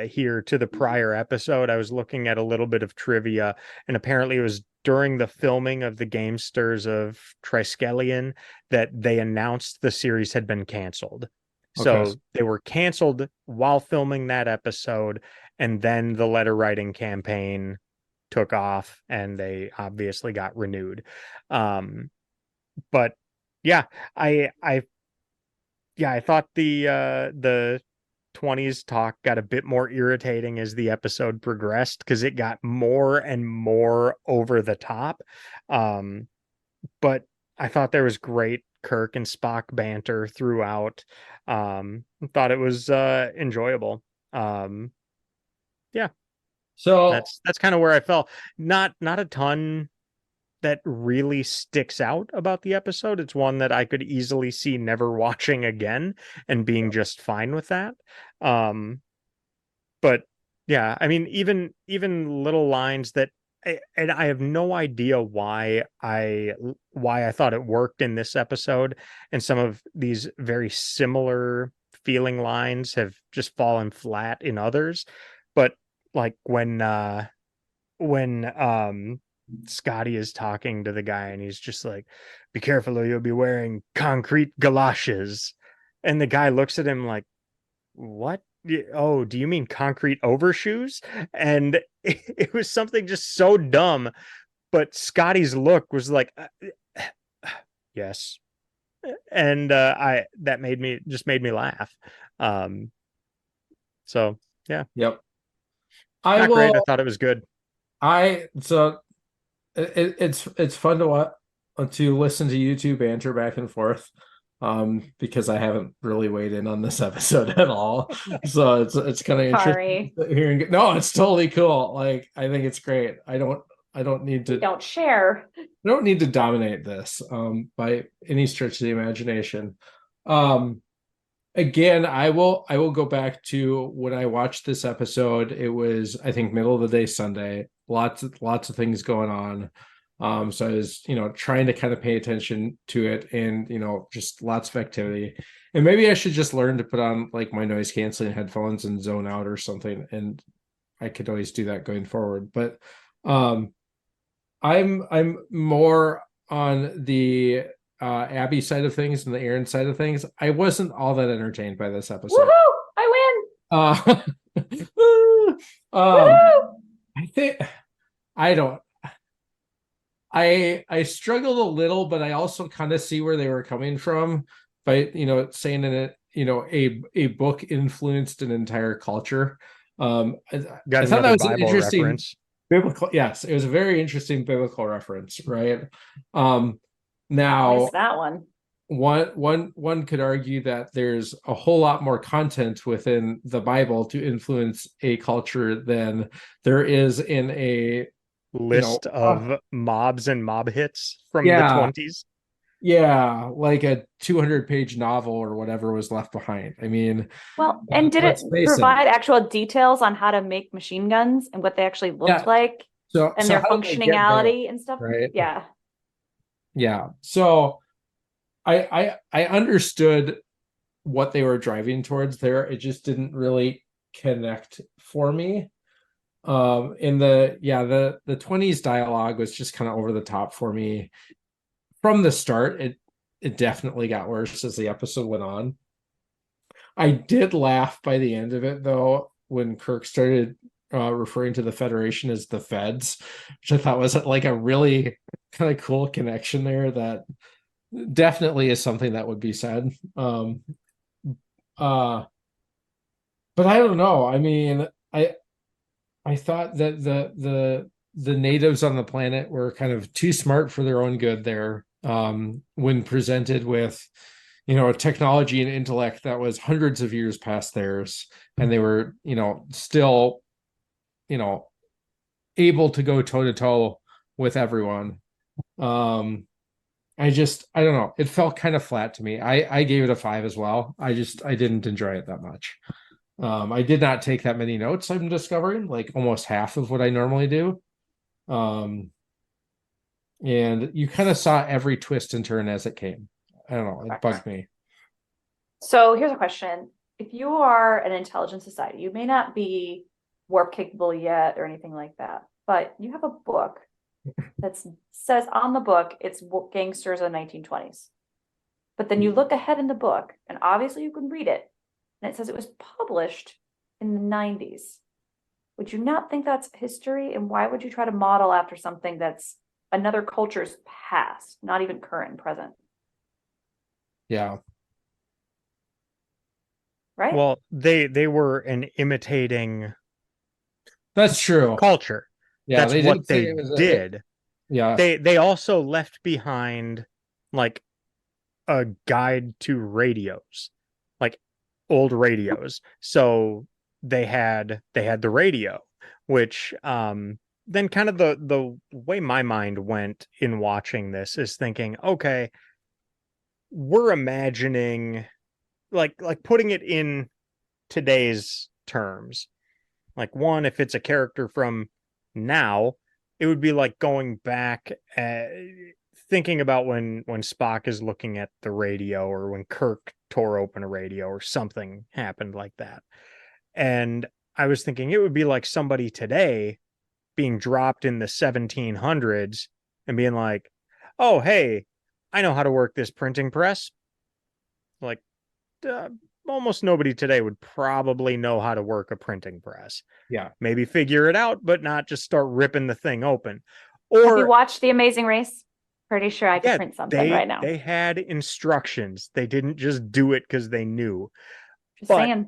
A: here to the prior episode. I was looking at a little bit of trivia, and apparently it was during the filming of the Gamesters of Triskelion that they announced the series had been canceled. So they were canceled while filming that episode, and then the letter writing campaign took off and they obviously got renewed. But yeah, I thought the 20s talk got a bit more irritating as the episode progressed because it got more and more over the top. But I thought there was great Kirk and Spock banter throughout. Thought it was enjoyable. Yeah,
B: So
A: that's kind of where I fell. Not a ton that really sticks out about the episode. It's one that I could easily see never watching again and being just fine with that. But yeah, I mean, even little lines that and I have no idea why I thought it worked in this episode, and some of these very similar feeling lines have just fallen flat in others. But like when Scotty is talking to the guy and he's just like, be careful or you'll be wearing concrete galoshes. And the guy looks at him like, what? Oh, do you mean concrete overshoes? And it was something just so dumb. But Scotty's look was like, yes. And I that made me laugh. So yeah.
B: yep.
A: Not great. I thought it was good.
B: It's fun to listen to you two banter back and forth, because I haven't really weighed in on this episode at all, so it's kind of interesting hearing. No, it's totally cool. Like, I think it's great. I don't need to dominate this by any stretch of the imagination. Again, I will go back to when I watched this episode. It was, I think, middle of the day Sunday. Lots of things going on. So I was, trying to kind of pay attention to it, and just lots of activity. And maybe I should just learn to put on like my noise canceling headphones and zone out or something. And I could always do that going forward. But I'm more on the Abbie side of things and the Aaron side of things. I wasn't all that entertained by this episode.
C: Woohoo! I
B: win. I think I struggled a little, but I also kind of see where they were coming from by saying in it, a book influenced an entire culture. I thought that was an interesting reference. Biblical, yes, it was a very interesting biblical reference, right? Now
C: that one
B: could argue that there's a whole lot more content within the Bible to influence a culture than there is in a
A: list of mobs and mob hits from the 20s.
B: Yeah, like a 200-page novel or whatever was left behind. I mean,
C: well, and did it provide actual details on how to make machine guns and what they actually looked like, and their functionality and stuff?
B: Right?
C: Yeah.
B: So I understood what they were driving towards there. It just didn't really connect for me. In the 20s dialogue was just kind of over the top for me from the start. It definitely got worse as the episode went on. I did laugh by the end of it, though, when Kirk started referring to the Federation as the Feds, which I thought was like a really kind of cool connection there. That definitely is something that would be said. But I don't know. I mean, I thought that the natives on the planet were kind of too smart for their own good there, when presented with a technology and intellect that was hundreds of years past theirs, and they were still able to go toe to toe with everyone. I don't know, it felt kind of flat to me. I gave it a 5 as well. I didn't enjoy it that much. I did not take that many notes. I'm discovering, like, almost half of what I normally do. And you kind of saw every twist and turn as it came. I don't know, it bugged me.
C: So here's a question. If you are an intelligent society, you may not be warp capable yet or anything like that, but you have a book that says on the book it's Gangsters of the 1920s. But then you look ahead in the book, and obviously you can read it, and it says it was published in the 90s. Would you not think that's history? And why would you try to model after something that's another culture's past, not even current and present?
B: Yeah.
C: right?
A: Well, they were an imitating
B: That's true.
A: culture.
B: Yeah,
A: That's
B: they
A: what
B: did say
A: they
B: it was
A: did.
B: yeah.
A: They also left behind like a guide to radios, like old radios. So they had the radio, which then kind of the way my mind went in watching this is thinking, okay, we're imagining like putting it in today's terms. Like one, if it's a character from now, it would be like going back thinking about when Spock is looking at the radio or when Kirk tore open a radio or something happened like that. And I was thinking it would be like somebody today being dropped in the 1700s and being like, "Oh, hey, I know how to work this printing press." Like uh, almost nobody today would probably know how to work a printing press.
B: Yeah.
A: Maybe figure it out, but not just start ripping the thing open.
C: Have you
A: Or
C: watched The Amazing Race? Pretty sure I could
A: yeah,
C: print something
A: they
C: right now.
A: they had instructions. They didn't just do it because they knew.
C: Just
A: But
C: saying.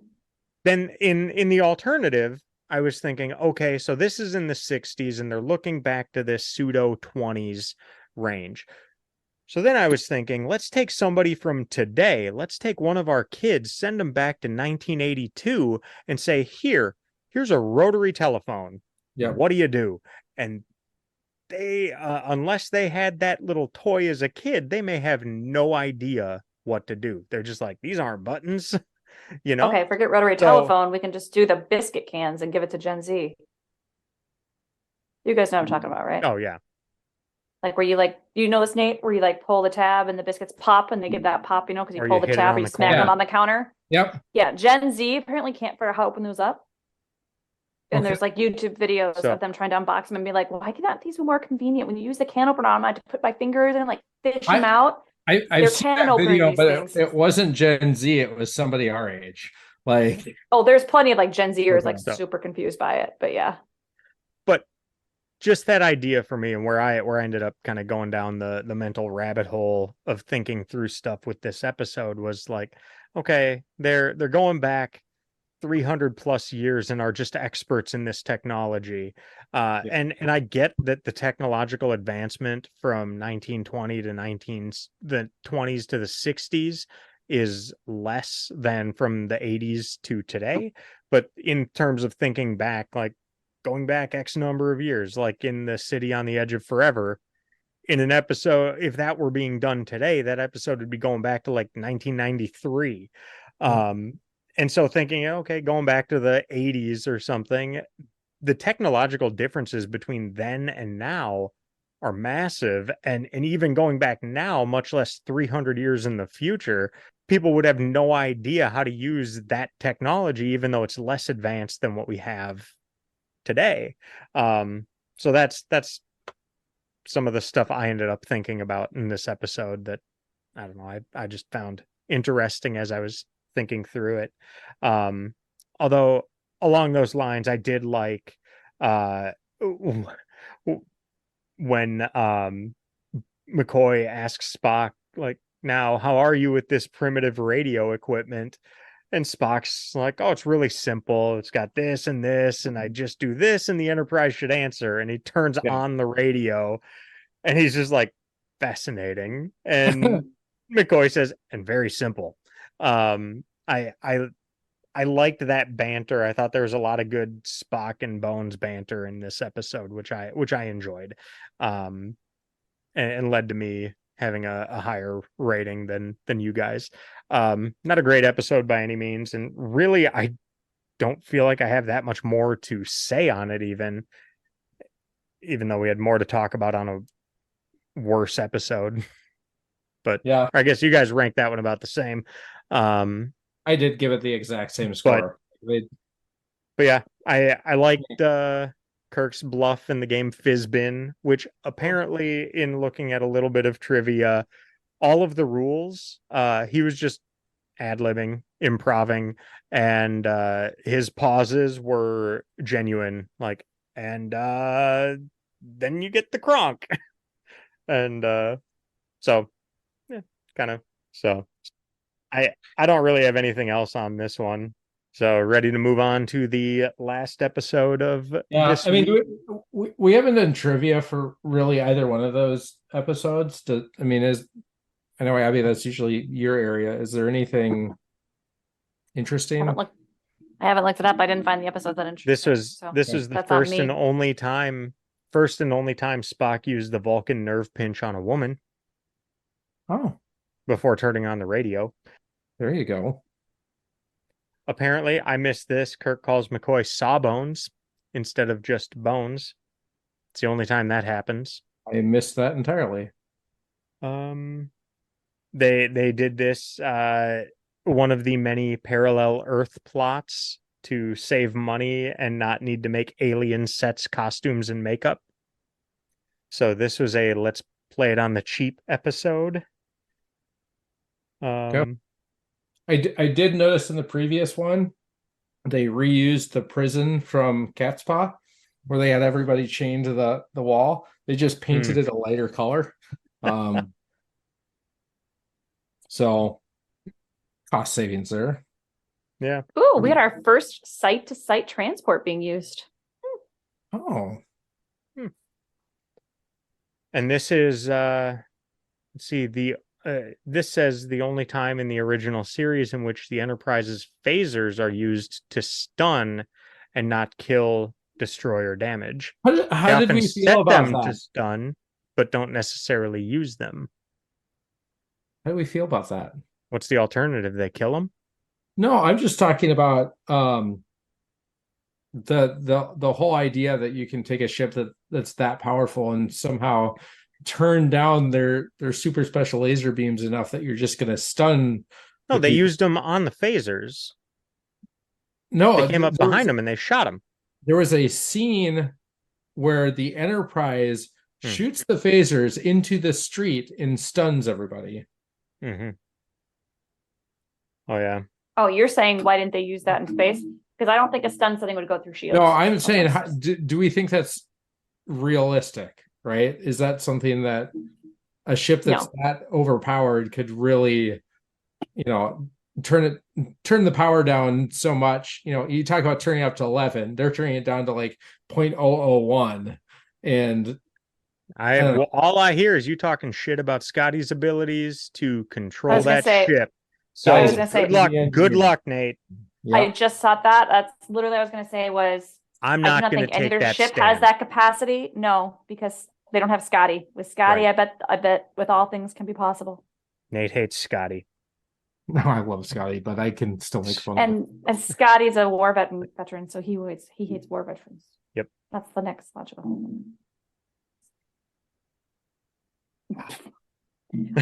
A: then in the alternative, I was thinking, okay, so this is in the 60s and they're looking back to this pseudo 20s range. So then I was thinking, let's take somebody from today. Let's take one of our kids, send them back to 1982 and say, here's a rotary telephone.
B: Yeah.
A: What do you do? And they, unless they had that little toy as a kid, they may have no idea what to do. They're just like, these aren't buttons, you know?
C: Okay, forget rotary
A: So,
C: telephone. We can just do the biscuit cans and give it to Gen Z. You guys know what I'm talking about, right?
A: oh yeah.
C: Like where you know this, Nate, where you like pull the tab and the biscuits pop and they give that pop, because you
A: Or
C: pull
A: you
C: the
A: hit it
C: tab or
A: on
C: you
A: the
C: smack
A: corner.
C: them on the counter.
B: Yep.
C: Yeah, Gen Z apparently can't figure out how to open those up. And
B: Okay.
C: there's like YouTube videos
A: So-
C: of them trying to unbox them and be like, why cannot these be more convenient? When you use the can opener on, I have to put my fingers and like fish them out.
B: I've
C: They're
B: seen
C: can
B: that
C: opener
B: video,
C: these
B: but
C: things.
B: it wasn't Gen Z. It was somebody our age. Like,
C: Oh, there's plenty of like Gen Zers like
A: So-
C: super confused by it. But yeah.
A: but just that idea for me and where I ended up kind of going down the mental rabbit hole of thinking through stuff with this episode was like, okay, they're going back 300 plus years and are just experts in this technology. And I get that the technological advancement from 1920 to the 20s to the 60s is less than from the 80s to today. But in terms of thinking back, like going back X number of years, like in the City on the Edge of Forever, in an episode, if that were being done today, that episode would be going back to like 1993. And so thinking, okay, going back to the 80s or something, the technological differences between then and now are massive. And even going back now, much less 300 years in the future, people would have no idea how to use that technology, even though it's less advanced than what we have today. So that's some of the stuff I ended up thinking about in this episode that I don't know, I just found interesting as I was thinking through it. Although along those lines, I did like when McCoy asks Spock, like, now, how are you with this primitive radio equipment? And Spock's like, oh, it's really simple. It's got this, and I just do this, and the Enterprise should answer. And he turns on the radio, and he's just like, fascinating. And McCoy says, and very simple. I liked that banter. I thought there was a lot of good Spock and Bones banter in this episode, which I enjoyed, and led to me having a higher rating than you guys. Not a great episode by any means, and really I don't feel like I have that much more to say on it, even though we had more to talk about on a worse episode. But
B: yeah,
A: I guess you guys ranked that one about the same.
B: I did give it the exact same score.
A: But yeah, I liked Kirk's bluff in the game Fizbin, which apparently, in looking at a little bit of trivia, all of the rules, he was just ad-libbing, improving, and his pauses were genuine, like, and then you get the Kronk. And so yeah, kind of so I don't really have anything else on this one. So ready to move on to the last episode of
B: Yeah,
A: this
B: I mean,
A: week.
B: we haven't done trivia for really either one of those episodes. I mean, I know, Abby, that's usually your area. Is there anything interesting?
C: I haven't looked it up. I didn't find the episode that interesting. So
A: This was the
C: that's on me.
A: first and only time Spock used the Vulcan nerve pinch on a woman
B: Oh,
A: before turning on the radio.
B: there you go.
A: Apparently, I missed this. Kirk calls McCoy Sawbones instead of just Bones. It's the only time that happens.
B: I missed that entirely.
A: They did this one of the many parallel Earth plots to save money and not need to make alien sets, costumes, and makeup. So this was a let's play it on the cheap episode.
B: I did notice in the previous one they reused the prison from Cat's Paw, where they had everybody chained to the wall. They just painted it a lighter color. So cost savings there.
A: Yeah.
C: Ooh, we had our first site-to-site transport being used.
B: Oh.
A: And this is let's see, this says the only time in the original series in which the Enterprise's phasers are used to stun and not kill, destroy, or damage.
B: How did we feel about that?
A: To stun, but don't necessarily use them.
B: How do we feel about that?
A: What's the alternative? They kill them?
B: No, I'm just talking about the whole idea that you can take a ship that's that powerful and somehow turn down their super special laser beams enough that you're just going to stun.
A: No, they used them on the phasers.
B: No,
A: they came up behind them and they shot them.
B: There was a scene where the Enterprise shoots the phasers into the street and stuns everybody.
A: Mm-hmm. Oh, yeah.
C: Oh, you're saying why didn't they use that in space? Because I don't think a stun setting would go through shields.
B: No, I'm saying, do we think that's realistic, right? Is that something that a ship that's that overpowered could really, turn the power down so much? You talk about turning up to 11, they're turning it down to like 0.001. And
A: all I hear is you talking shit about Scotty's abilities to control that ship. So
C: I was gonna say,
A: good luck, Nate.
C: Yep. I just thought that. That's literally what I was going to say was
A: I'm not going to take
C: any other
A: that
C: ship
A: stand.
C: has that capacity. No, because they don't have Scotty. With Scotty, right. I bet with all things can be possible.
A: Nate hates Scotty.
B: No, I love Scotty, but I can still make fun of him.
C: And Scotty's a war veteran, so he hates war veterans.
A: Yep.
C: That's the next logical.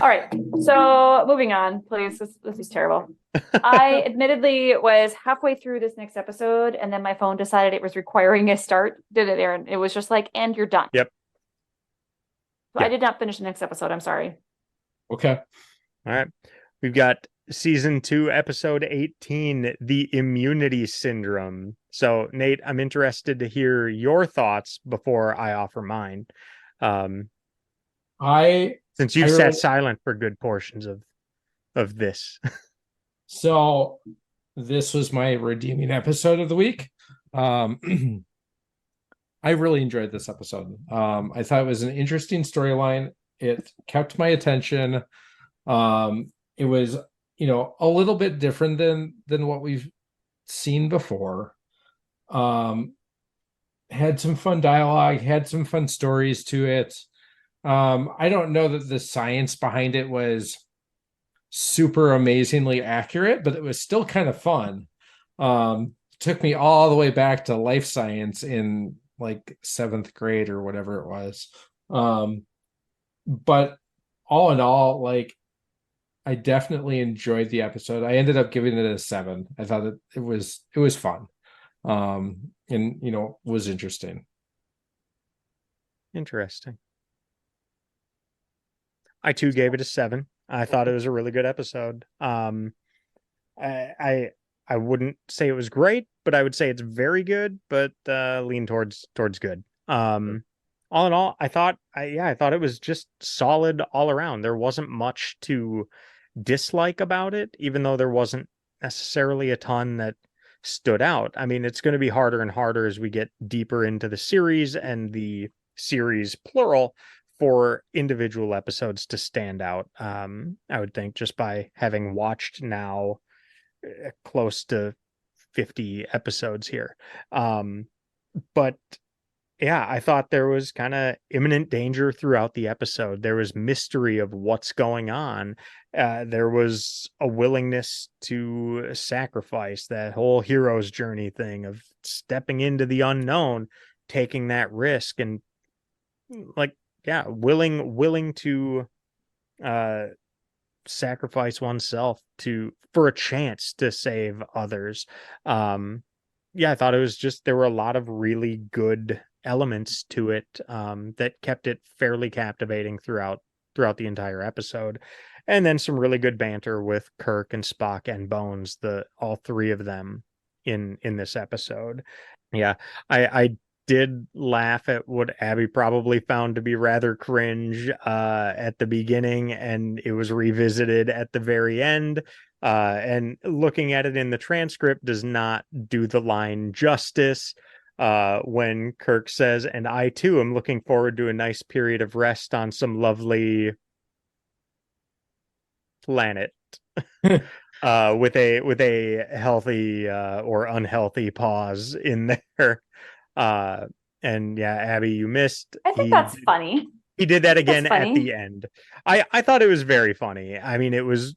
C: All right, so moving on, please. This is terrible. I admittedly was halfway through this next episode, and then my phone decided it was requiring a start. Did it, Aaron? It was just like, and you're done.
A: Yep.
C: So I did not finish the next episode. I'm sorry.
B: Okay.
A: All right. We've got season 2, episode 18, the immunity syndrome. So, Nate, I'm interested to hear your thoughts before I offer mine. Since you've sat silent for good portions of this.
B: So this was my redeeming episode of the week. I really enjoyed this episode. I thought it was an interesting storyline. It kept my attention. It was, a little bit different than what we've seen before. Had some fun dialogue, had some fun stories to it. I don't know that the science behind it was super amazingly accurate, but it was still kind of fun. Took me all the way back to life science in like 7th grade or whatever it was. But all in all, like, I definitely enjoyed the episode. I ended up giving it a 7. I thought it was fun. And was interesting.
A: Interesting. I too gave it a 7. I thought it was a really good episode. I wouldn't say it was great, but I would say it's very good, but lean towards good. All in all, I thought it was just solid all around. There wasn't much to dislike about it, even though there wasn't necessarily a ton that stood out. I mean, it's going to be harder and harder as we get deeper into the series, and the series plural, for individual episodes to stand out. I would think, just by having watched now close to 50 episodes here. But yeah, I thought there was kind of imminent danger throughout the episode. There was mystery of what's going on. There was a willingness to sacrifice, that whole hero's journey thing of stepping into the unknown, taking that risk, and like, yeah, willing to sacrifice oneself for a chance to save others. Yeah, I thought it was just, there were a lot of really good elements to it that kept it fairly captivating throughout the entire episode. And then some really good banter with Kirk and Spock and Bones, all three of them in this episode. Yeah, I did laugh at what Abbie probably found to be rather cringe at the beginning, and it was revisited at the very end. And looking at it in the transcript does not do the line justice when Kirk says, "And I too am looking forward to a nice period of rest on some lovely planet." With a healthy or unhealthy pause in there. And yeah, Abbie, you missed.
C: I think that's funny.
A: He did that again at the end. I thought it was very funny. I mean, it was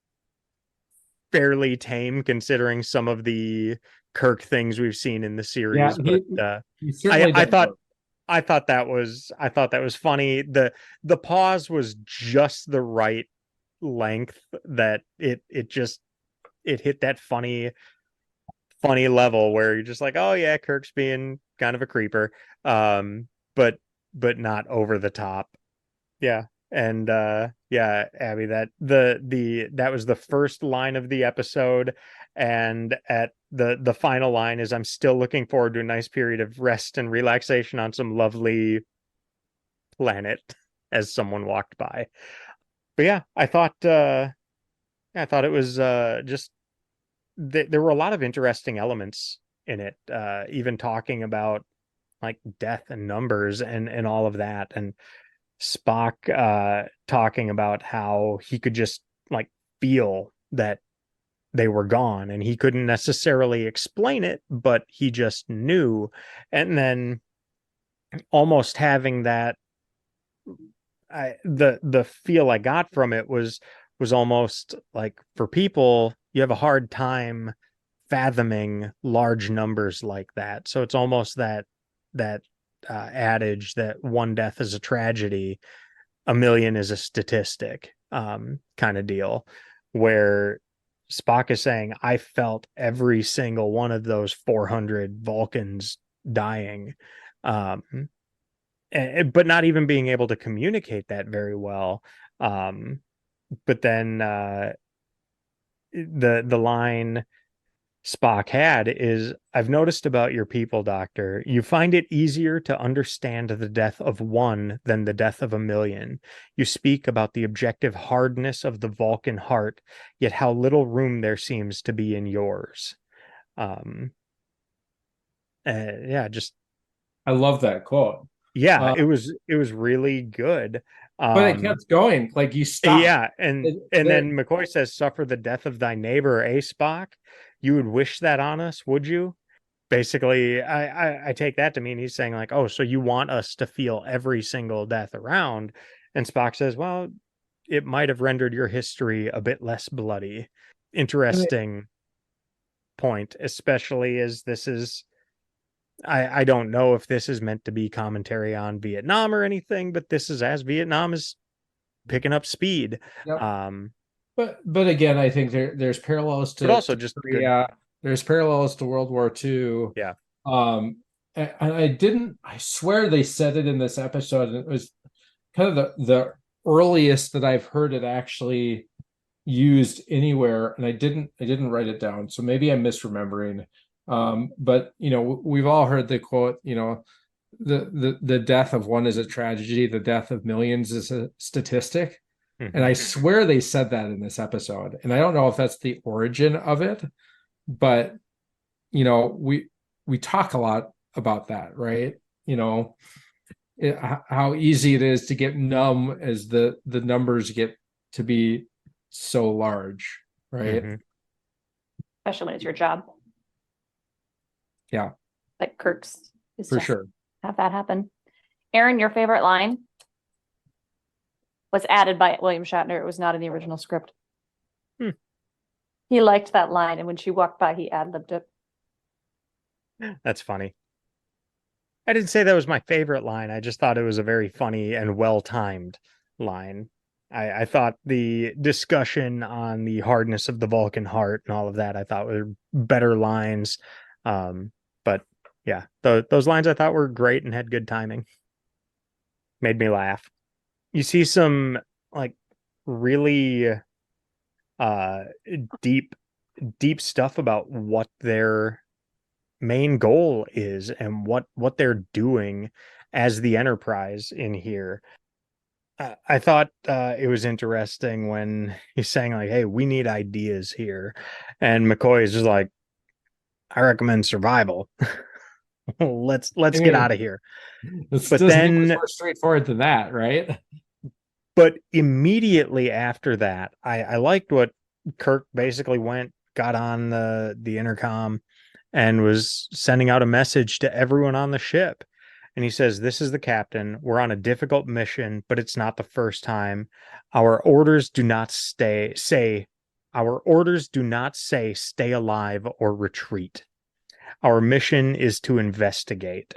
A: fairly tame considering some of the Kirk things we've seen in the series.
B: Yeah,
A: but I thought that was funny. The pause was just the right length, that it hit that funny level where you're just like, oh yeah, Kirk's being kind of a creeper, but not over the top. Yeah. And yeah, Abbie, that was the first line of the episode, and at the final line is, "I'm still looking forward to a nice period of rest and relaxation on some lovely planet," as someone walked by. But yeah, I thought it was just, there were a lot of interesting elements in it, even talking about like death and numbers and all of that, and Spock talking about how he could just like feel that they were gone, and he couldn't necessarily explain it, but he just knew. And then almost having that, the feel I got from it was almost like, for people, you have a hard time fathoming large numbers like that. So it's almost that adage that one death is a tragedy, a million is a statistic, kind of deal, where Spock is saying, I felt every single one of those 400 Vulcans dying, but not even being able to communicate that very well. But then the line Spock had is, "I've noticed about your people, Doctor. You find it easier to understand the death of one than the death of a million. You speak about the objective hardness of the Vulcan heart, yet how little room there seems to be in yours." Yeah, just,
B: I love that quote.
A: yeah, it was really good.
B: But it kept going. Like, you stopped.
A: Yeah, and then McCoy says, "Suffer the death of thy neighbor, Spock? You would wish that on us, would you?" Basically, I take that to mean he's saying like, oh, so you want us to feel every single death around. And Spock says, well, it might have rendered your history a bit less bloody. Interesting point, especially as this is, I don't know if this is meant to be commentary on Vietnam or anything, but this is as Vietnam is picking up speed.
B: Yep. But again, I think there's parallels to,
A: but also just
B: Korea. There's parallels to World War II.
A: Yeah.
B: And I swear they said it in this episode, and it was kind of the earliest that I've heard it actually used anywhere, and I didn't write it down, so maybe I'm misremembering. But we've all heard the quote, the death of one is a tragedy, the death of millions is a statistic. And I swear they said that in this episode. And I don't know if that's the origin of it, but we talk a lot about that, right? How easy it is to get numb as the numbers get to be so large, right?
C: Especially when it's your job.
B: Yeah.
C: Like Kirk's is
B: For
C: to
B: sure.
C: have that happen. Aaron, your favorite line was added by William Shatner. It was not in the original script. He liked that line, and when she walked by, he ad-libbed it.
A: That's funny. I didn't say that was my favorite line. I just thought it was a very funny and well-timed line. I thought the discussion on the hardness of the Vulcan heart and all of that, I thought were better lines. But yeah, those lines I thought were great and had good timing. Made me laugh. You see some like really deep stuff about what their main goal is and what they're doing as the Enterprise in here. I thought it was interesting when he's saying like, "Hey, we need ideas here," and McCoy is just like, "I recommend survival." let's get out of here.
B: This
A: But
B: doesn't get
A: then
B: much more straightforward than that, right?
A: But immediately after that, I liked what Kirk basically got on the intercom and was sending out a message to everyone on the ship. And he says, "This is the captain. We're on a difficult mission, but it's not the first time. Our orders do not say stay alive or retreat. Our mission is to investigate.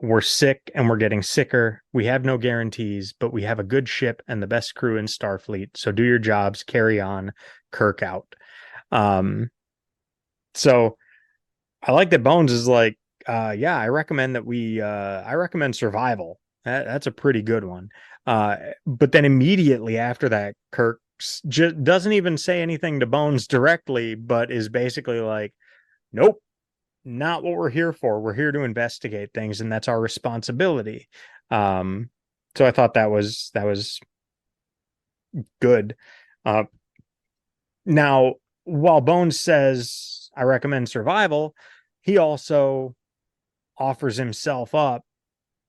A: We're sick and we're getting sicker. We have no guarantees, but we have a good ship and the best crew in Starfleet. So do your jobs, carry on, Kirk out." So I like that Bones is like, yeah, I recommend I recommend survival. That's a pretty good one. But then immediately after that, Kirk doesn't even say anything to Bones directly, but is basically like, "Nope, not what we're here for. We're here to investigate things, and that's our responsibility." So I thought that was good. Now, while Bones says, "I recommend survival," he also offers himself up,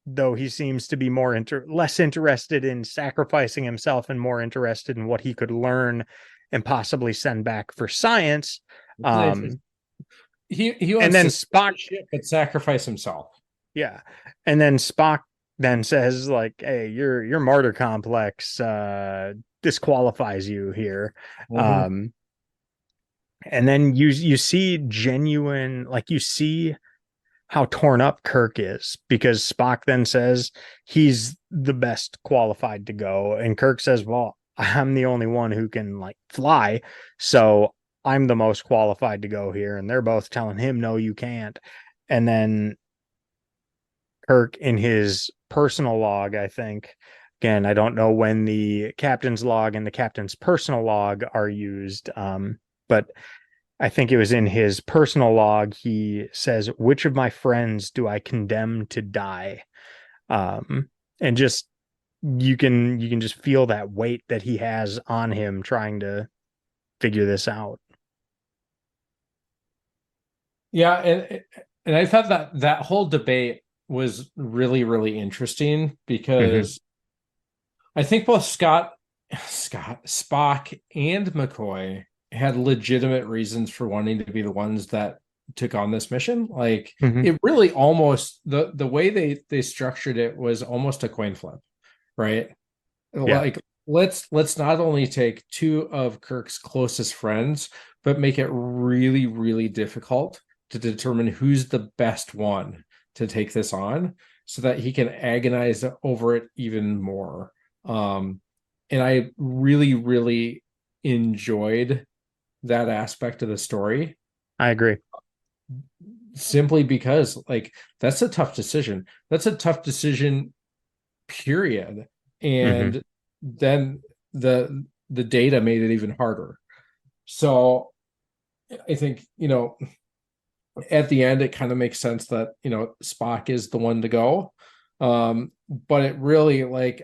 A: though he seems to be less interested in sacrificing himself and more interested in what he could learn and possibly send back for science.
B: He wants
A: And then
B: to
A: Spock
B: ship but sacrifice himself.
A: Yeah. And then Spock then says like, "Hey, your martyr complex disqualifies you here." And then you see genuine, like you see how torn up Kirk is, because Spock then says he's the best qualified to go, and Kirk says, "Well, I'm the only one who can like fly, so I'm the most qualified to go here." And they're both telling him, "No, you can't." And then Kirk, in his personal log, I think, again, I don't know when the captain's log and the captain's personal log are used, but I think it was in his personal log, he says, "Which of my friends do I condemn to die?" And just you can just feel that weight that he has on him trying to figure this out.
B: Yeah, and I thought that whole debate was really, really interesting because I think both Spock, and McCoy had legitimate reasons for wanting to be the ones that took on this mission. Like it really almost the way they structured it was almost a coin flip, right?
A: Yeah.
B: Like let's not only take two of Kirk's closest friends, but make it really, really difficult to determine who's the best one to take this on so that he can agonize over it even more. And I really, really enjoyed that aspect of the story.
A: I agree.
B: Simply because like that's a tough decision. That's a tough decision, period. And then the data made it even harder. So I think, at the end, it kind of makes sense that, Spock is the one to go. But it really, like,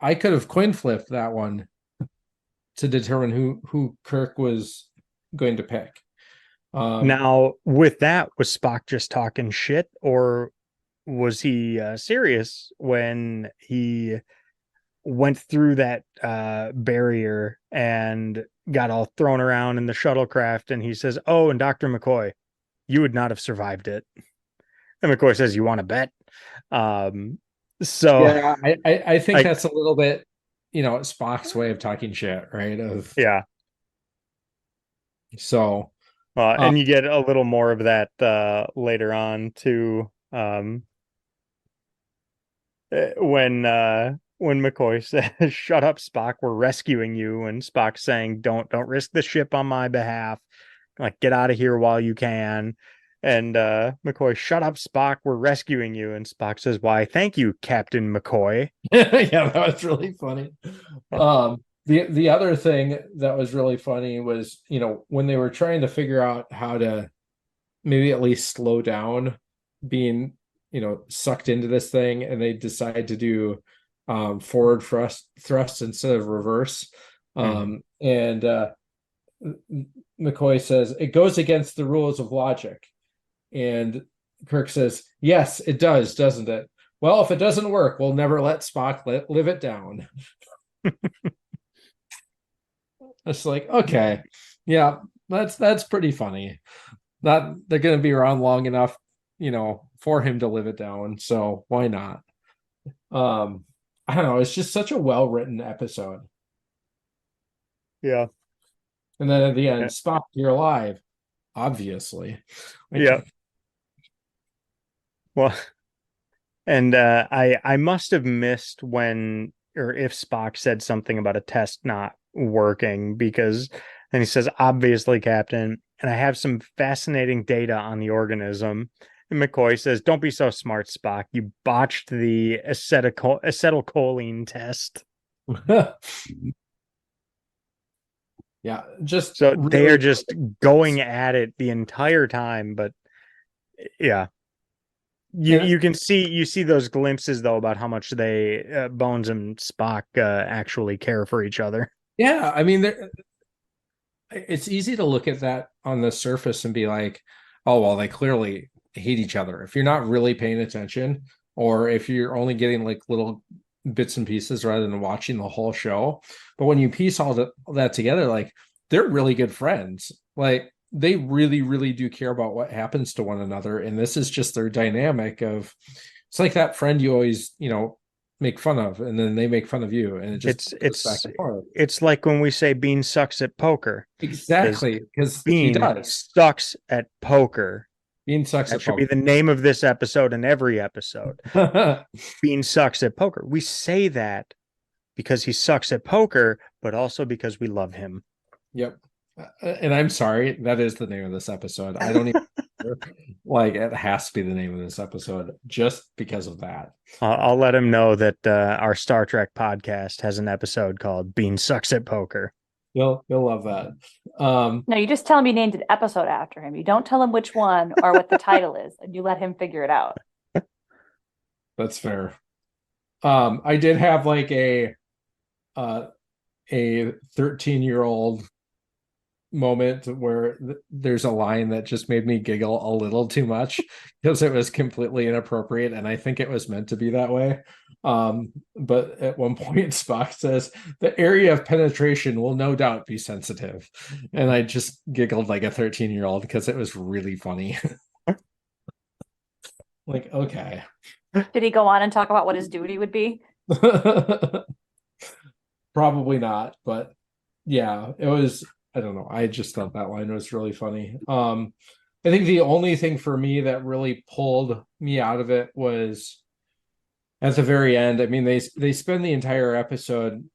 B: I could have coin flipped that one to determine who Kirk was going to pick.
A: Now, with that, was Spock just talking shit, or was he serious when he went through that barrier and got all thrown around in the shuttlecraft? And he says, "Oh, and Dr. McCoy, you would not have survived it." And McCoy says, "You want to bet?" So
B: Yeah, I think
A: like,
B: that's a little bit, Spock's way of talking shit, right?
A: yeah.
B: So
A: And you get a little more of that later on too. When McCoy says, "Shut up, Spock, we're rescuing you," and Spock's saying, Don't risk the ship on my behalf. Like, get out of here while you can." And McCoy, "Shut up, Spock, we're rescuing you." And Spock says, "Why, thank you, Captain McCoy."
B: yeah, that was really funny. The other thing that was really funny was, when they were trying to figure out how to maybe at least slow down being, sucked into this thing, and they decide to do forward thrust instead of reverse. And McCoy says it goes against the rules of logic. And Kirk says, "Yes, it does, doesn't it? Well, if it doesn't work, we'll never let Spock live it down." It's like, okay, yeah, that's pretty funny. Not they're going to be around long enough, for him to live it down. So why not? I don't know. It's just such a well-written episode.
A: Yeah.
B: And then at the end, Spock, you're alive, obviously.
A: Yeah. Well, and I must have missed when, or if Spock said something about a test not working, because then he says, "Obviously, Captain, and I have some fascinating data on the organism." And McCoy says, "Don't be so smart, Spock. You botched the acetylcholine test."
B: Yeah, just
A: So
B: really
A: they are just going at it the entire time. But yeah, you can see those glimpses though about how much they Bones and Spock actually care for each other.
B: Yeah, I mean, it's easy to look at that on the surface and be like, "Oh, well, they clearly hate each other." If you're not really paying attention, or if you're only getting like little bits and pieces rather than watching the whole show. But when you piece all that together, like, they're really good friends. Like, they really, really do care about what happens to one another. And this is just their dynamic of, it's like that friend you always, make fun of, and then they make fun of you. And it just goes back and forth.
A: It's like when we say Bean sucks at poker.
B: Exactly. Because he
A: Bean
B: does.
A: sucks at poker.
B: Bean sucks
A: That
B: at
A: should
B: poker.
A: be the name of this episode and every episode. Bean sucks at poker. We say that because he sucks at poker, but also because we love him.
B: Yep. And I'm sorry, that is the name of this episode. I don't even like, it has to be the name of this episode just because of that.
A: I'll let him know that our Star Trek podcast has an episode called Bean Sucks at Poker.
B: You'll love that.
C: No, you just tell him you named an episode after him. You don't tell him which one or what the title is, and you let him figure it out.
B: That's fair. I did have like a 13-year-old moment where there's a line that just made me giggle a little too much because it was completely inappropriate, and I think it was meant to be that way. But at one point Spock says, "The area of penetration will no doubt be sensitive," and I just giggled like a 13-year-old because it was really funny. Like, okay.
C: Did he go on and talk about what his duty would be?
B: Probably not, but yeah, it was, I don't know. I just thought that line was really funny. I think the only thing for me that really pulled me out of it was at the very end. I mean, they spend the entire episode,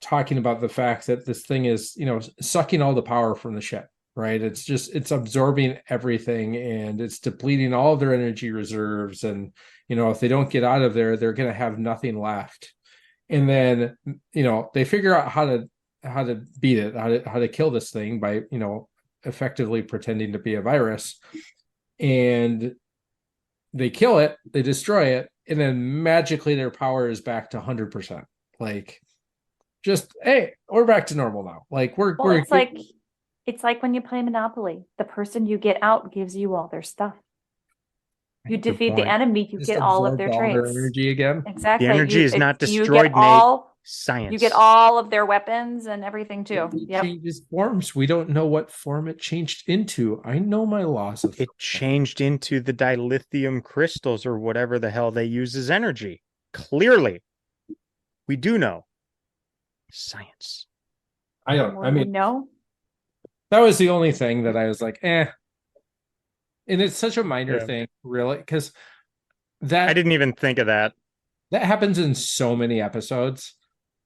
B: talking about the fact that this thing is, sucking all the power from the ship, right? It's absorbing everything, and it's depleting all of their energy reserves. And, if they don't get out of there, they're going to have nothing left. And then, they figure out how to beat it, how to kill this thing by, effectively pretending to be a virus. And they kill it, they destroy it, and then magically their power is back to 100%. Like, just, hey, we're back to normal now. Like, we're
C: it's like when you play Monopoly. The person you get out gives you all their stuff. You
A: Good
C: defeat the
A: point.
C: enemy, you
B: just
C: get all of their
B: absorbed all their
C: traits.
B: energy again.
C: Exactly.
A: The energy is not
C: You
A: destroyed,
C: get all
A: Science.
C: you get all of their weapons and everything too.
B: It
C: Yep.
B: changes forms. We don't know what form it changed into. I know my laws of
A: It changed into the dilithium crystals or whatever the hell they use as energy. Clearly, we do know science.
B: I don't. I mean,
C: no.
B: that was the only thing that I was like, eh. And it's such a minor
A: Yeah.
B: thing, really, because
A: I
B: that
A: didn't even think of that.
B: happens in so many episodes.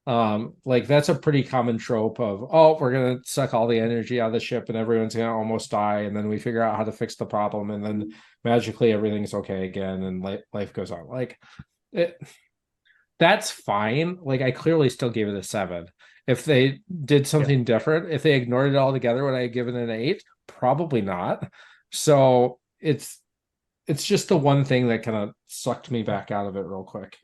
B: Like that's a pretty common trope of, oh, we're gonna suck all the energy out of the ship and everyone's gonna almost die, and then we figure out how to fix the problem, and then magically everything's okay again, and life goes on. Like that's fine. Like I clearly still gave it a 7. If they did something different, if they ignored it altogether, would I have given it an 8? Probably not. So it's just the one thing that kind of sucked me back out of it real quick.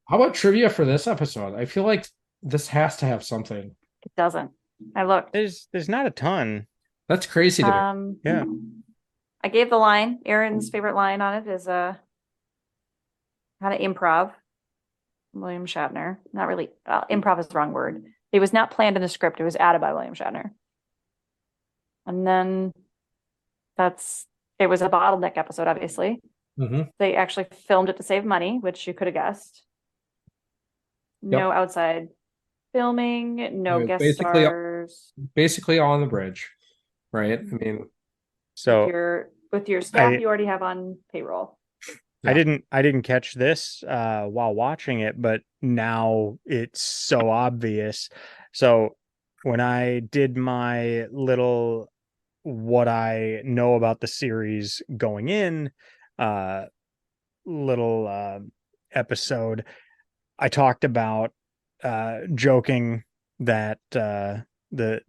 B: How about trivia for this episode? I feel like this has to have something.
C: It doesn't. I looked.
A: There's not a ton.
B: That's crazy to me.
A: Yeah.
C: I gave the line. Aaron's favorite line on it is kind of improv. William Shatner. Not really. Improv is the wrong word. It was not planned in the script. It was added by William Shatner. And then it was a bottleneck episode, obviously.
B: Mm-hmm.
C: They actually filmed it to save money, which you could have guessed. No outside filming, no guest stars.
B: Basically all on the bridge, right? I mean,
A: so
C: with your staff you already have on payroll.
A: Yeah. I didn't catch this while watching it, but now it's so obvious. So when I did my little what I know about the series going in little episode, I talked about joking that the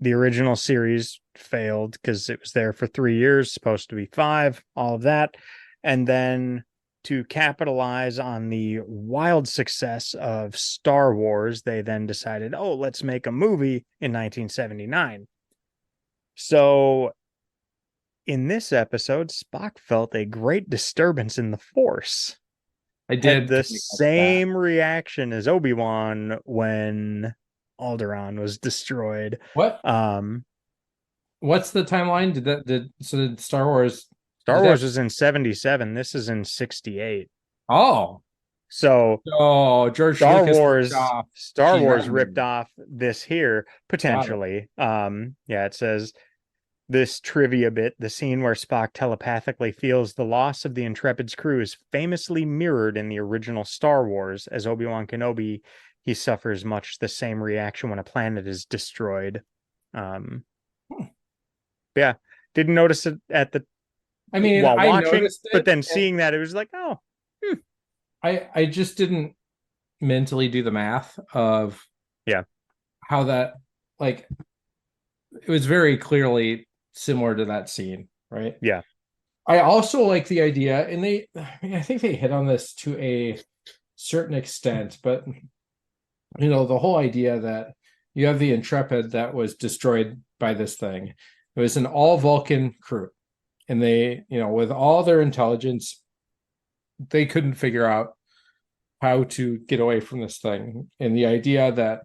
A: original series failed because it was there for 3 years, supposed to be 5, all of that, and then to capitalize on the wild success of Star Wars, they then decided, oh, let's make a movie in 1979. So in this episode, Spock felt a great disturbance in the Force.
B: I did
A: the same reaction as Obi-Wan when Alderaan was destroyed.
B: What? What's the timeline? Did Star Wars?
A: Star Wars was in 77. This is in 68.
B: Oh.
A: So
B: George
A: Star
B: Lucas
A: Wars ripped off this here, potentially. It says this trivia bit, the scene where Spock telepathically feels the loss of the Intrepid's crew is famously mirrored in the original Star Wars. As Obi-Wan Kenobi, he suffers much the same reaction when a planet is destroyed. Yeah, didn't notice it while watching, but then seeing that, it was like, oh.
B: I just didn't mentally do the math of how that, like, it was very clearly similar to that scene, right?
A: Yeah.
B: I also like the idea, and I think they hit on this to a certain extent, but the whole idea that you have the Intrepid that was destroyed by this thing. It was an all Vulcan crew, and they, with all their intelligence, they couldn't figure out how to get away from this thing. And the idea that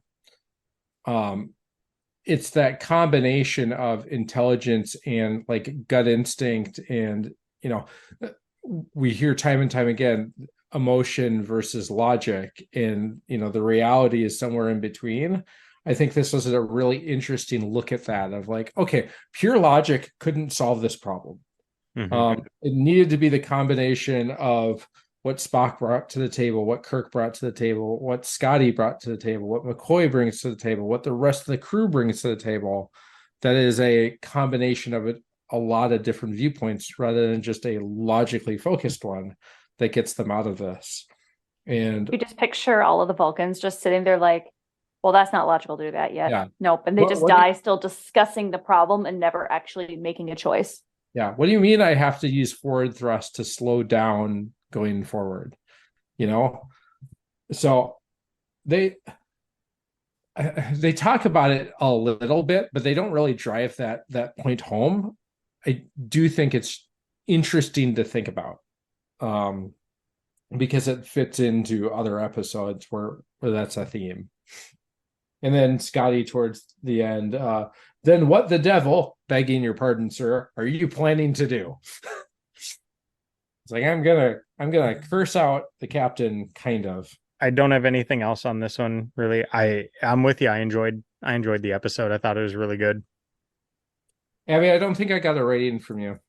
B: it's that combination of intelligence and like gut instinct, and we hear time and time again emotion versus logic, and the reality is somewhere in between. I think this was a really interesting look at that, of like, okay, pure logic couldn't solve this problem. Mm-hmm. It needed to be the combination of what Spock brought to the table, what Kirk brought to the table, what Scotty brought to the table, what McCoy brings to the table, what the rest of the crew brings to the table. That is a combination of a lot of different viewpoints rather than just a logically focused one that gets them out of this. And
C: you just picture all of the Vulcans just sitting there like, well, that's not logical to do that yet.
B: Yeah.
C: Nope. And they just die still discussing the problem and never actually making a choice.
B: Yeah. What do you mean I have to use forward thrust to slow down going forward? you know. So they talk about it a little bit, but they don't really drive that point home. I do think it's interesting to think about, because it fits into other episodes where that's a theme. And then Scotty towards the end, then what the devil, begging your pardon, sir, are you planning to do? It's like I'm gonna curse out the captain, kind of.
A: I don't have anything else on this one, really. I'm with you. I enjoyed the episode. I thought it was really good.
B: Abbie, I don't think I got a rating from you.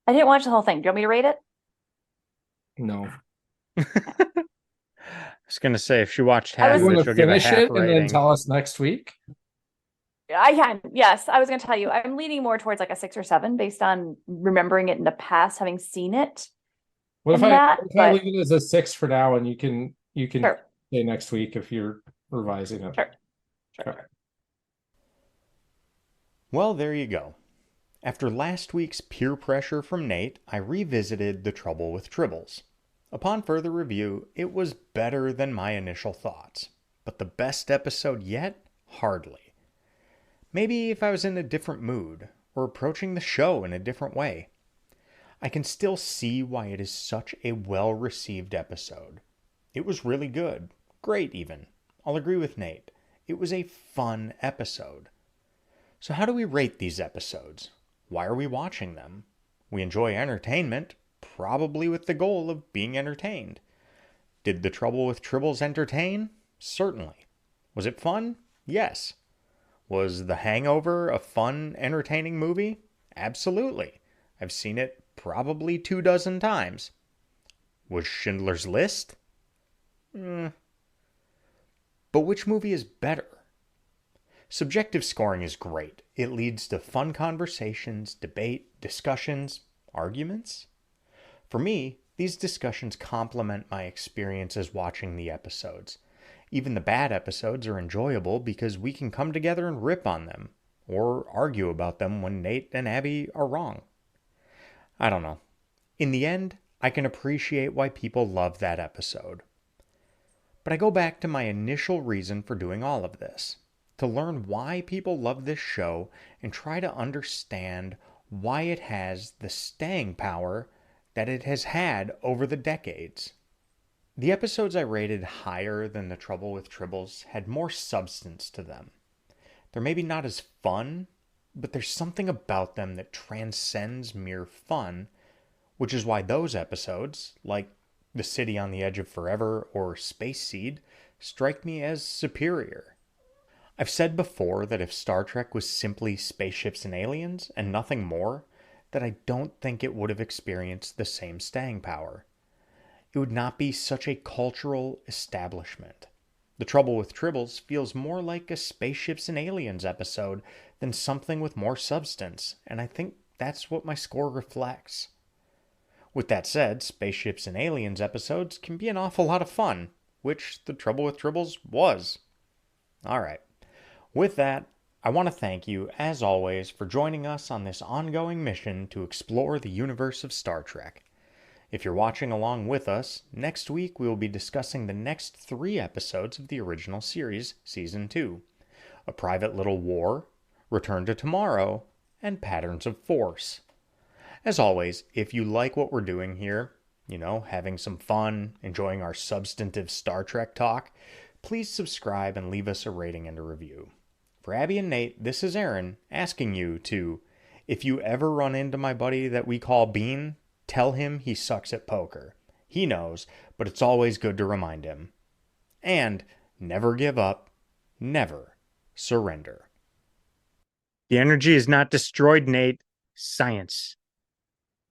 C: I didn't watch the whole thing. Do you want me to rate it?
B: No.
A: I was gonna say if she watched
C: I
A: half
C: was-
A: of
B: You
A: it,
B: want
A: she'll
B: to
A: give a
B: finish
A: half
B: it and then
A: rating.
B: tell us next week?
C: I can. Yes, I was going to tell you. I'm leaning more towards like a 6 or 7 based on remembering it in the past, having seen it.
B: What if
C: And
B: I
C: but-
B: leave it as a 6 for now, and you can
C: Sure.
B: say next week if you're revising it?
C: Sure.
B: Okay.
A: Well, there you go. After last week's peer pressure from Nate, I revisited The Trouble with Tribbles. Upon further review, it was better than my initial thoughts. But the best episode yet? Hardly. Maybe if I was in a different mood, or approaching the show in a different way. I can still see why it is such a well-received episode. It was really good. Great, even. I'll agree with Nate. It was a fun episode. So how do we rate these episodes? Why are we watching them? We enjoy entertainment, probably with the goal of being entertained. Did The Trouble with Tribbles entertain? Certainly. Was it fun? Yes. Was The Hangover a fun, entertaining movie? Absolutely. I've seen it probably 24 times. Was Schindler's List? But which movie is better? Subjective scoring is great. It leads to fun conversations, debate, discussions, arguments. For me, these discussions complement my experiences watching the episodes. Even the bad episodes are enjoyable because we can come together and rip on them, or argue about them when Nate and Abbie are wrong. I don't know. In the end, I can appreciate why people love that episode. But I go back to my initial reason for doing all of this, to learn why people love this show and try to understand why it has the staying power that it has had over the decades. The episodes I rated higher than The Trouble with Tribbles had more substance to them. They're maybe not as fun, but there's something about them that transcends mere fun, which is why those episodes, like The City on the Edge of Forever or Space Seed, strike me as superior. I've said before that if Star Trek was simply spaceships and aliens and nothing more, that I don't think it would have experienced the same staying power. It would not be such a cultural establishment. The Trouble with Tribbles feels more like a Spaceships and Aliens episode than something with more substance, and I think that's what my score reflects. With that said, Spaceships and Aliens episodes can be an awful lot of fun, which The Trouble with Tribbles was. Alright, with that, I want to thank you, as always, for joining us on this ongoing mission to explore the universe of Star Trek. If you're watching along with us, next week we will be discussing the next 3 episodes of the original series, Season 2. A Private Little War, Return to Tomorrow, and Patterns of Force. As always, if you like what we're doing here, having some fun, enjoying our substantive Star Trek talk, please subscribe and leave us a rating and a review. For Abbie and Nate, this is Aaron, asking you to, if you ever run into my buddy that we call Bean, tell him he sucks at poker. He knows, but it's always good to remind him. And never give up, never surrender. The energy is not destroyed, Nate. Science